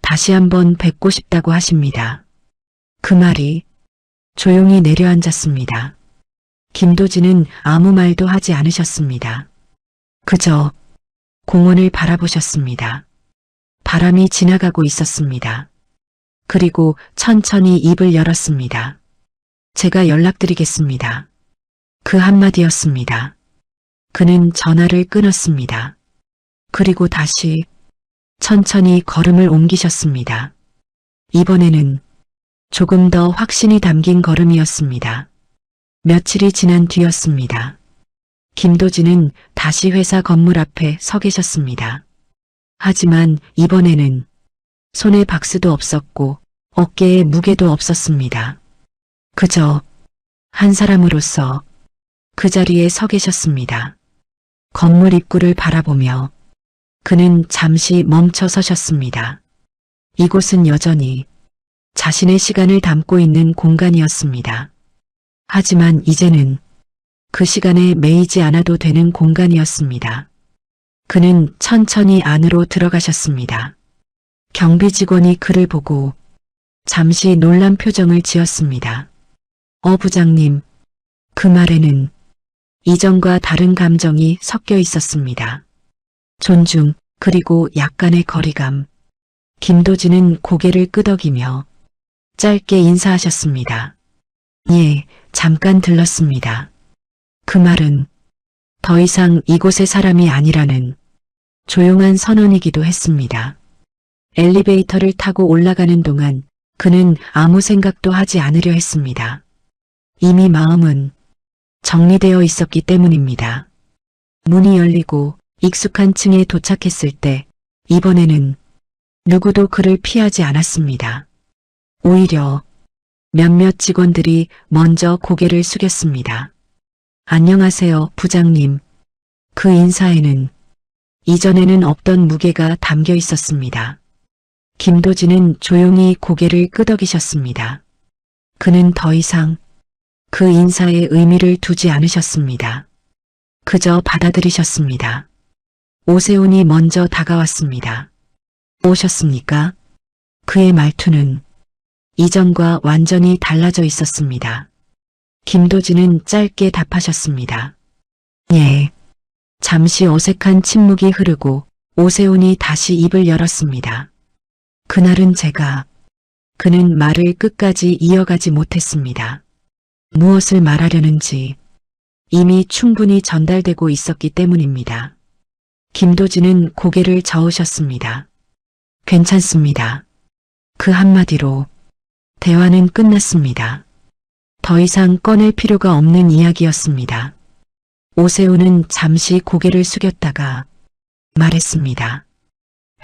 다시 한번 뵙고 싶다고 하십니다. 그 말이 조용히 내려앉았습니다. 김도진은 아무 말도 하지 않으셨습니다. 그저 공원을 바라보셨습니다. 바람이 지나가고 있었습니다. 그리고 천천히 입을 열었습니다. 제가 연락드리겠습니다. 그 한마디였습니다. 그는 전화를 끊었습니다. 그리고 다시 천천히 걸음을 옮기셨습니다. 이번에는 조금 더 확신이 담긴 걸음이었습니다. 며칠이 지난 뒤였습니다. 김도진은 다시 회사 건물 앞에 서 계셨습니다. 하지만 이번에는 손에 박스도 없었고 어깨에 무게도 없었습니다. 그저 한 사람으로서 그 자리에 서 계셨습니다. 건물 입구를 바라보며 그는 잠시 멈춰 서셨습니다. 이곳은 여전히 자신의 시간을 담고 있는 공간이었습니다. 하지만 이제는 그 시간에 매이지 않아도 되는 공간이었습니다. 그는 천천히 안으로 들어가셨습니다. 경비 직원이 그를 보고 잠시 놀란 표정을 지었습니다. 부장님, 그 말에는 이전과 다른 감정이 섞여 있었습니다. 존중, 그리고 약간의 거리감. 김도진은 고개를 끄덕이며 짧게 인사하셨습니다. 예, 잠깐 들렀습니다. 그 말은 더 이상 이곳의 사람이 아니라는 조용한 선언이기도 했습니다. 엘리베이터를 타고 올라가는 동안 그는 아무 생각도 하지 않으려 했습니다. 이미 마음은 정리되어 있었기 때문입니다. 문이 열리고 익숙한 층에 도착했을 때 이번에는 누구도 그를 피하지 않았습니다. 오히려 몇몇 직원들이 먼저 고개를 숙였습니다. 안녕하세요, 부장님. 그 인사에는 이전에는 없던 무게가 담겨 있었습니다. 김도진은 조용히 고개를 끄덕이셨습니다. 그는 더 이상 그 인사에 의미를 두지 않으셨습니다. 그저 받아들이셨습니다. 오세훈이 먼저 다가왔습니다. 오셨습니까? 그의 말투는 이전과 완전히 달라져 있었습니다. 김도진은 짧게 답하셨습니다. 예. 잠시 어색한 침묵이 흐르고 오세훈이 다시 입을 열었습니다. 그날은 그는 말을 끝까지 이어가지 못했습니다. 무엇을 말하려는지 이미 충분히 전달되고 있었기 때문입니다. 김도진은 고개를 저으셨습니다. 괜찮습니다. 그 한마디로 대화는 끝났습니다. 더 이상 꺼낼 필요가 없는 이야기였습니다. 오세훈은 잠시 고개를 숙였다가 말했습니다.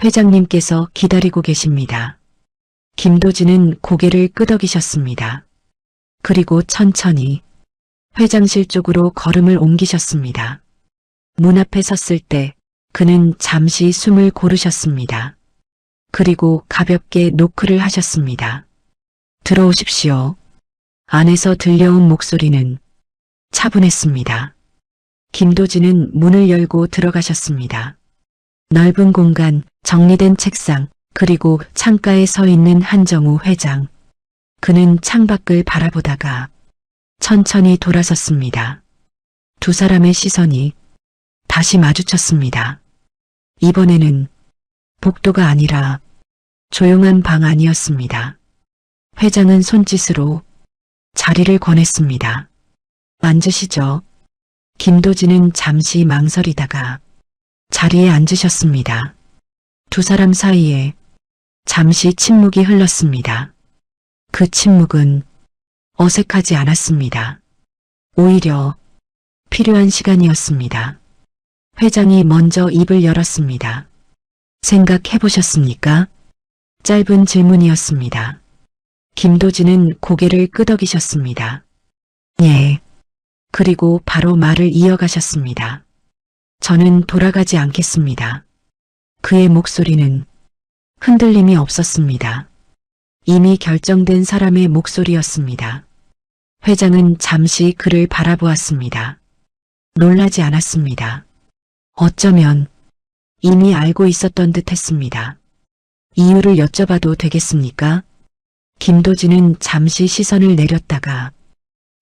회장님께서 기다리고 계십니다. 김도진은 고개를 끄덕이셨습니다. 그리고 천천히 회장실 쪽으로 걸음을 옮기셨습니다. 문 앞에 섰을 때 그는 잠시 숨을 고르셨습니다. 그리고 가볍게 노크를 하셨습니다. 들어오십시오. 안에서 들려온 목소리는 차분했습니다. 김도진은 문을 열고 들어가셨습니다. 넓은 공간, 정리된 책상, 그리고 창가에 서 있는 한정우 회장. 그는 창밖을 바라보다가 천천히 돌아섰습니다. 두 사람의 시선이 다시 마주쳤습니다. 이번에는 복도가 아니라 조용한 방 안이었습니다. 회장은 손짓으로 자리를 권했습니다. 앉으시죠. 김도진은 잠시 망설이다가 자리에 앉으셨습니다. 두 사람 사이에 잠시 침묵이 흘렀습니다. 그 침묵은 어색하지 않았습니다. 오히려 필요한 시간이었습니다. 회장이 먼저 입을 열었습니다. 생각해 보셨습니까? 짧은 질문이었습니다. 김도진은 고개를 끄덕이셨습니다. 예. 그리고 바로 말을 이어가셨습니다. 저는 돌아가지 않겠습니다. 그의 목소리는 흔들림이 없었습니다. 이미 결정된 사람의 목소리였습니다. 회장은 잠시 그를 바라보았습니다. 놀라지 않았습니다. 어쩌면 이미 알고 있었던 듯 했습니다. 이유를 여쭤봐도 되겠습니까? 김도진은 잠시 시선을 내렸다가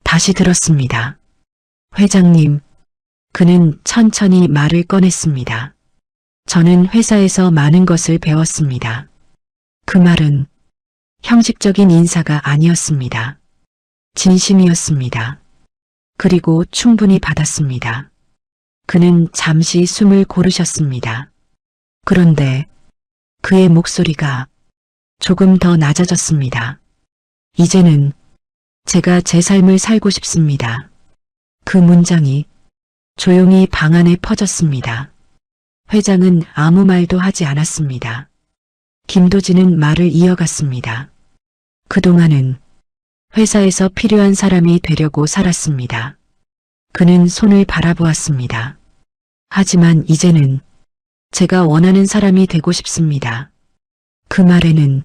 다시 들었습니다. 회장님, 그는 천천히 말을 꺼냈습니다. 저는 회사에서 많은 것을 배웠습니다. 그 말은 형식적인 인사가 아니었습니다. 진심이었습니다. 그리고 충분히 받았습니다. 그는 잠시 숨을 고르셨습니다. 그런데 그의 목소리가 조금 더 낮아졌습니다. 이제는 제가 제 삶을 살고 싶습니다. 그 문장이 조용히 방 안에 퍼졌습니다. 회장은 아무 말도 하지 않았습니다. 김도진은 말을 이어갔습니다. 그동안은 회사에서 필요한 사람이 되려고 살았습니다. 그는 손을 바라보았습니다. 하지만 이제는 제가 원하는 사람이 되고 싶습니다. 그 말에는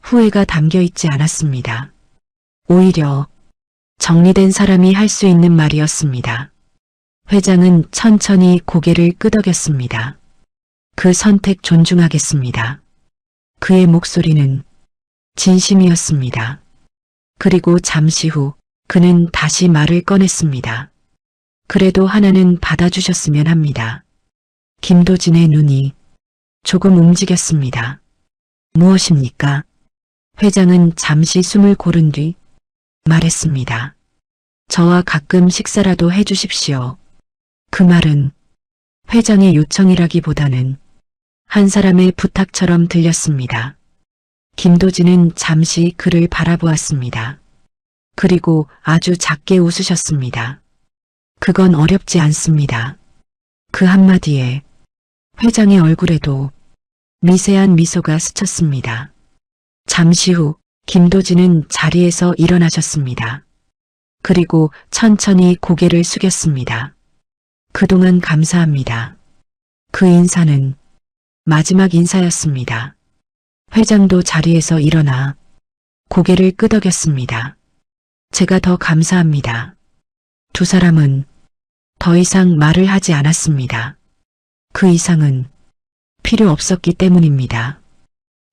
후회가 담겨 있지 않았습니다. 오히려 정리된 사람이 할 수 있는 말이었습니다. 회장은 천천히 고개를 끄덕였습니다. 그 선택 존중하겠습니다. 그의 목소리는 진심이었습니다. 그리고 잠시 후 그는 다시 말을 꺼냈습니다. 그래도 하나는 받아주셨으면 합니다. 김도진의 눈이 조금 움직였습니다. 무엇입니까? 회장은 잠시 숨을 고른 뒤 말했습니다. 저와 가끔 식사라도 해주십시오. 그 말은 회장의 요청이라기보다는 한 사람의 부탁처럼 들렸습니다. 김도진은 잠시 그를 바라보았습니다. 그리고 아주 작게 웃으셨습니다. 그건 어렵지 않습니다. 그 한마디에 회장의 얼굴에도 미세한 미소가 스쳤습니다. 잠시 후 김도진은 자리에서 일어나셨습니다. 그리고 천천히 고개를 숙였습니다. 그동안 감사합니다. 그 인사는 마지막 인사였습니다. 회장도 자리에서 일어나 고개를 끄덕였습니다. 제가 더 감사합니다. 두 사람은 더 이상 말을 하지 않았습니다. 그 이상은 필요 없었기 때문입니다.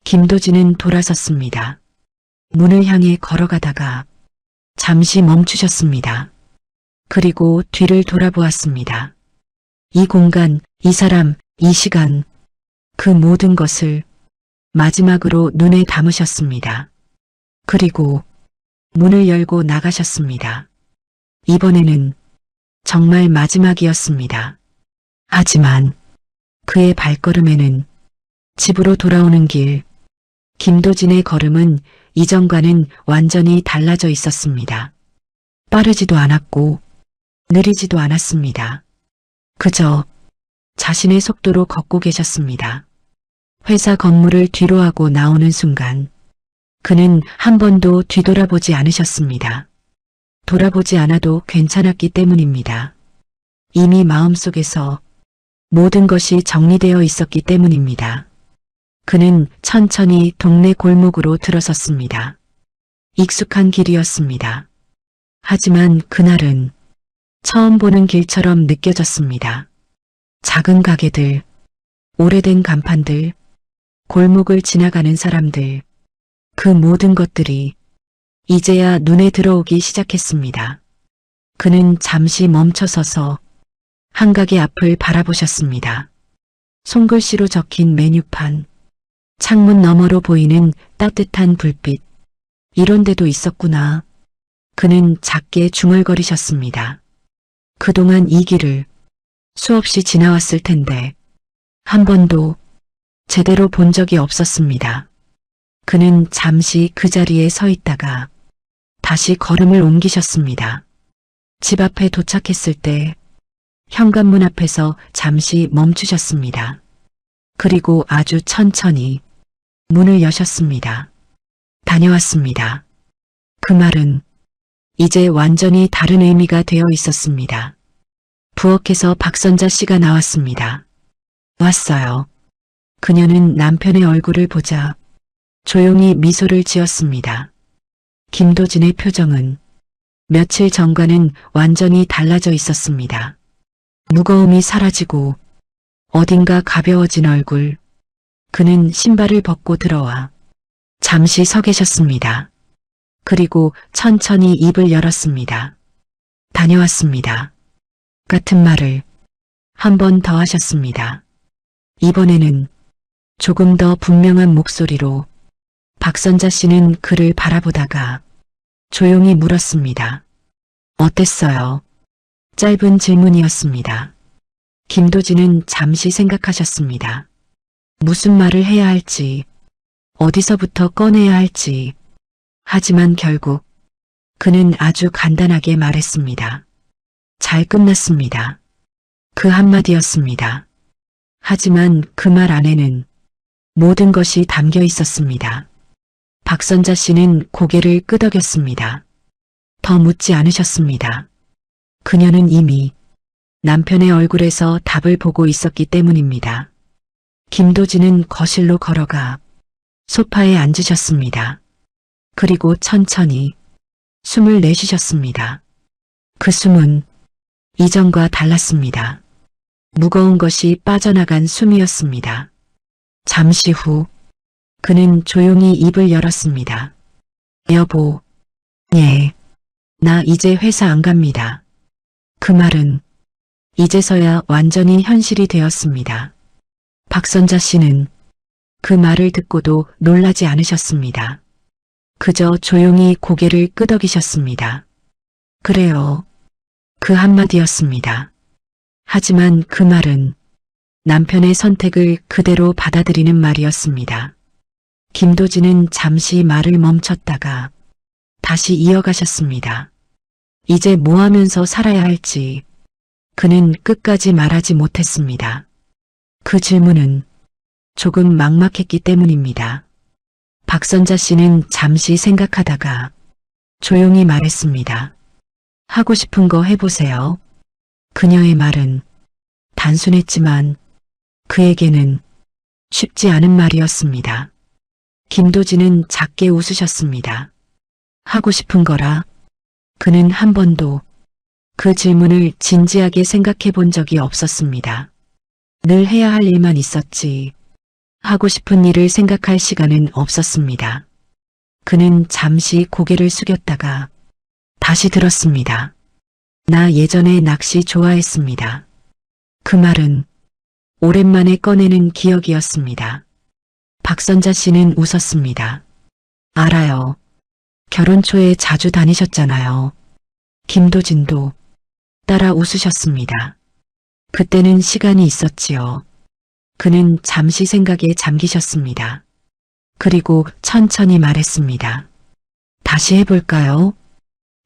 김도진은 돌아섰습니다. 문을 향해 걸어가다가 잠시 멈추셨습니다. 그리고 뒤를 돌아보았습니다. 이 공간, 이 사람, 이 시간, 그 모든 것을 마지막으로 눈에 담으셨습니다. 그리고 문을 열고 나가셨습니다. 이번에는 정말 마지막이었습니다. 하지만 그의 발걸음에는 집으로 돌아오는 길, 김도진의 걸음은 이전과는 완전히 달라져 있었습니다. 빠르지도 않았고 느리지도 않았습니다. 그저 자신의 속도로 걷고 계셨습니다. 회사 건물을 뒤로하고 나오는 순간 그는 한 번도 뒤돌아보지 않으셨습니다. 돌아보지 않아도 괜찮았기 때문입니다. 이미 마음속에서 모든 것이 정리되어 있었기 때문입니다. 그는 천천히 동네 골목으로 들어섰습니다. 익숙한 길이었습니다. 하지만 그날은 처음 보는 길처럼 느껴졌습니다. 작은 가게들, 오래된 간판들, 골목을 지나가는 사람들, 그 모든 것들이 이제야 눈에 들어오기 시작했습니다. 그는 잠시 멈춰서서 한 가게 앞을 바라보셨습니다. 손글씨로 적힌 메뉴판, 창문 너머로 보이는 따뜻한 불빛, 이런 데도 있었구나. 그는 작게 중얼거리셨습니다. 그동안 이 길을 수없이 지나왔을 텐데 한 번도 제대로 본 적이 없었습니다. 그는 잠시 그 자리에 서 있다가 다시 걸음을 옮기셨습니다. 집 앞에 도착했을 때 현관문 앞에서 잠시 멈추셨습니다. 그리고 아주 천천히 문을 여셨습니다. 다녀왔습니다. 그 말은 이제 완전히 다른 의미가 되어 있었습니다. 부엌에서 박선자 씨가 나왔습니다. 왔어요. 그녀는 남편의 얼굴을 보자 조용히 미소를 지었습니다. 김도진의 표정은 며칠 전과는 완전히 달라져 있었습니다. 무거움이 사라지고 어딘가 가벼워진 얼굴. 그는 신발을 벗고 들어와 잠시 서 계셨습니다. 그리고 천천히 입을 열었습니다. 다녀왔습니다. 같은 말을 한 번 더 하셨습니다. 이번에는 조금 더 분명한 목소리로 박선자 씨는 그를 바라보다가 조용히 물었습니다. 어땠어요? 짧은 질문이었습니다. 김도진은 잠시 생각하셨습니다. 무슨 말을 해야 할지, 어디서부터 꺼내야 할지, 하지만 결국 그는 아주 간단하게 말했습니다. 잘 끝났습니다. 그 한마디였습니다. 하지만 그 말 안에는 모든 것이 담겨 있었습니다. 박선자 씨는 고개를 끄덕였습니다. 더 묻지 않으셨습니다. 그녀는 이미 남편의 얼굴에서 답을 보고 있었기 때문입니다. 김도진은 거실로 걸어가 소파에 앉으셨습니다. 그리고 천천히 숨을 내쉬셨습니다. 그 숨은 이전과 달랐습니다. 무거운 것이 빠져나간 숨이었습니다. 잠시 후 그는 조용히 입을 열었습니다. 여보, 예, 나 이제 회사 안 갑니다. 그 말은 이제서야 완전히 현실이 되었습니다. 박선자 씨는 그 말을 듣고도 놀라지 않으셨습니다. 그저 조용히 고개를 끄덕이셨습니다. 그래요. 그 한마디였습니다. 하지만 그 말은 남편의 선택을 그대로 받아들이는 말이었습니다. 김도진은 잠시 말을 멈췄다가 다시 이어가셨습니다. 이제 뭐 하면서 살아야 할지 그는 끝까지 말하지 못했습니다. 그 질문은 조금 막막했기 때문입니다. 박선자 씨는 잠시 생각하다가 조용히 말했습니다. 하고 싶은 거 해보세요. 그녀의 말은 단순했지만 그에게는 쉽지 않은 말이었습니다. 김도진은 작게 웃으셨습니다. 하고 싶은 거라. 그는 한 번도 그 질문을 진지하게 생각해 본 적이 없었습니다. 늘 해야 할 일만 있었지 하고 싶은 일을 생각할 시간은 없었습니다. 그는 잠시 고개를 숙였다가 다시 들었습니다. 나 예전에 낚시 좋아했습니다. 그 말은 오랜만에 꺼내는 기억이었습니다. 박선자 씨는 웃었습니다. 알아요. 결혼 초에 자주 다니셨잖아요. 김도진도 따라 웃으셨습니다. 그때는 시간이 있었지요. 그는 잠시 생각에 잠기셨습니다. 그리고 천천히 말했습니다. 다시 해볼까요?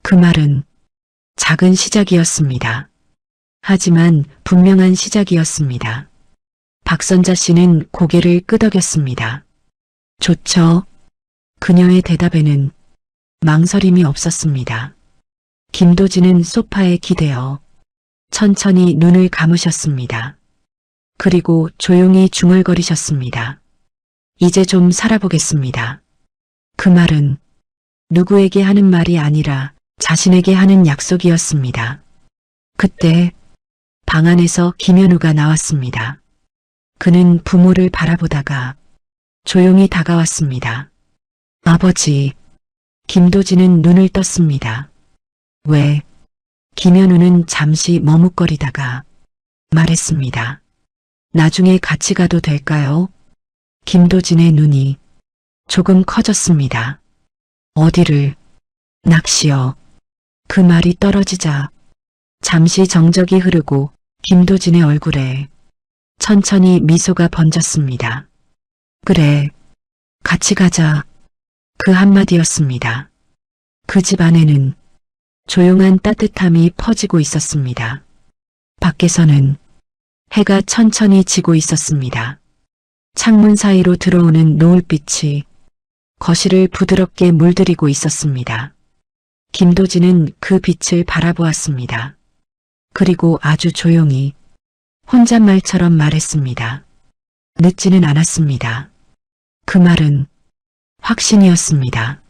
그 말은 작은 시작이었습니다. 하지만 분명한 시작이었습니다. 박선자 씨는 고개를 끄덕였습니다. 좋죠. 그녀의 대답에는 망설임이 없었습니다. 김도진은 소파에 기대어 천천히 눈을 감으셨습니다. 그리고 조용히 중얼거리셨습니다. 이제 좀 살아보겠습니다. 그 말은 누구에게 하는 말이 아니라 자신에게 하는 약속이었습니다. 그때 방 안에서 김현우가 나왔습니다. 그는 부모를 바라보다가 조용히 다가왔습니다. 아버지, 김도진은 눈을 떴습니다. 왜? 김현우는 잠시 머뭇거리다가 말했습니다. 나중에 같이 가도 될까요? 김도진의 눈이 조금 커졌습니다. 어디를? 낚시요. 그 말이 떨어지자 잠시 정적이 흐르고 김도진의 얼굴에 천천히 미소가 번졌습니다. 그래, 같이 가자. 그 한마디였습니다. 그 집 안에는 조용한 따뜻함이 퍼지고 있었습니다. 밖에서는 해가 천천히 지고 있었습니다. 창문 사이로 들어오는 노을빛이 거실을 부드럽게 물들이고 있었습니다. 김도진은 그 빛을 바라보았습니다. 그리고 아주 조용히 혼잣말처럼 말했습니다. 늦지는 않았습니다. 그 말은 확신이었습니다.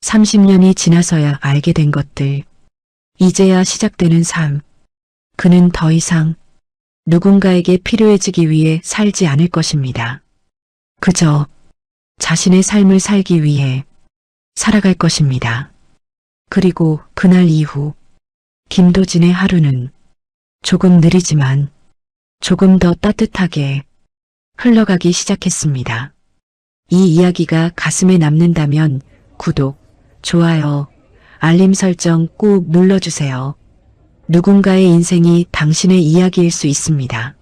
30년이 지나서야 알게 된 것들, 이제야 시작되는 삶. 그는 더 이상 누군가에게 필요해지기 위해 살지 않을 것입니다. 그저 자신의 삶을 살기 위해 살아갈 것입니다. 그리고 그날 이후 김도진의 하루는 조금 느리지만 조금 더 따뜻하게 흘러가기 시작했습니다. 이 이야기가 가슴에 남는다면 구독, 좋아요, 알림 설정 꾹 눌러주세요. 누군가의 인생이 당신의 이야기일 수 있습니다.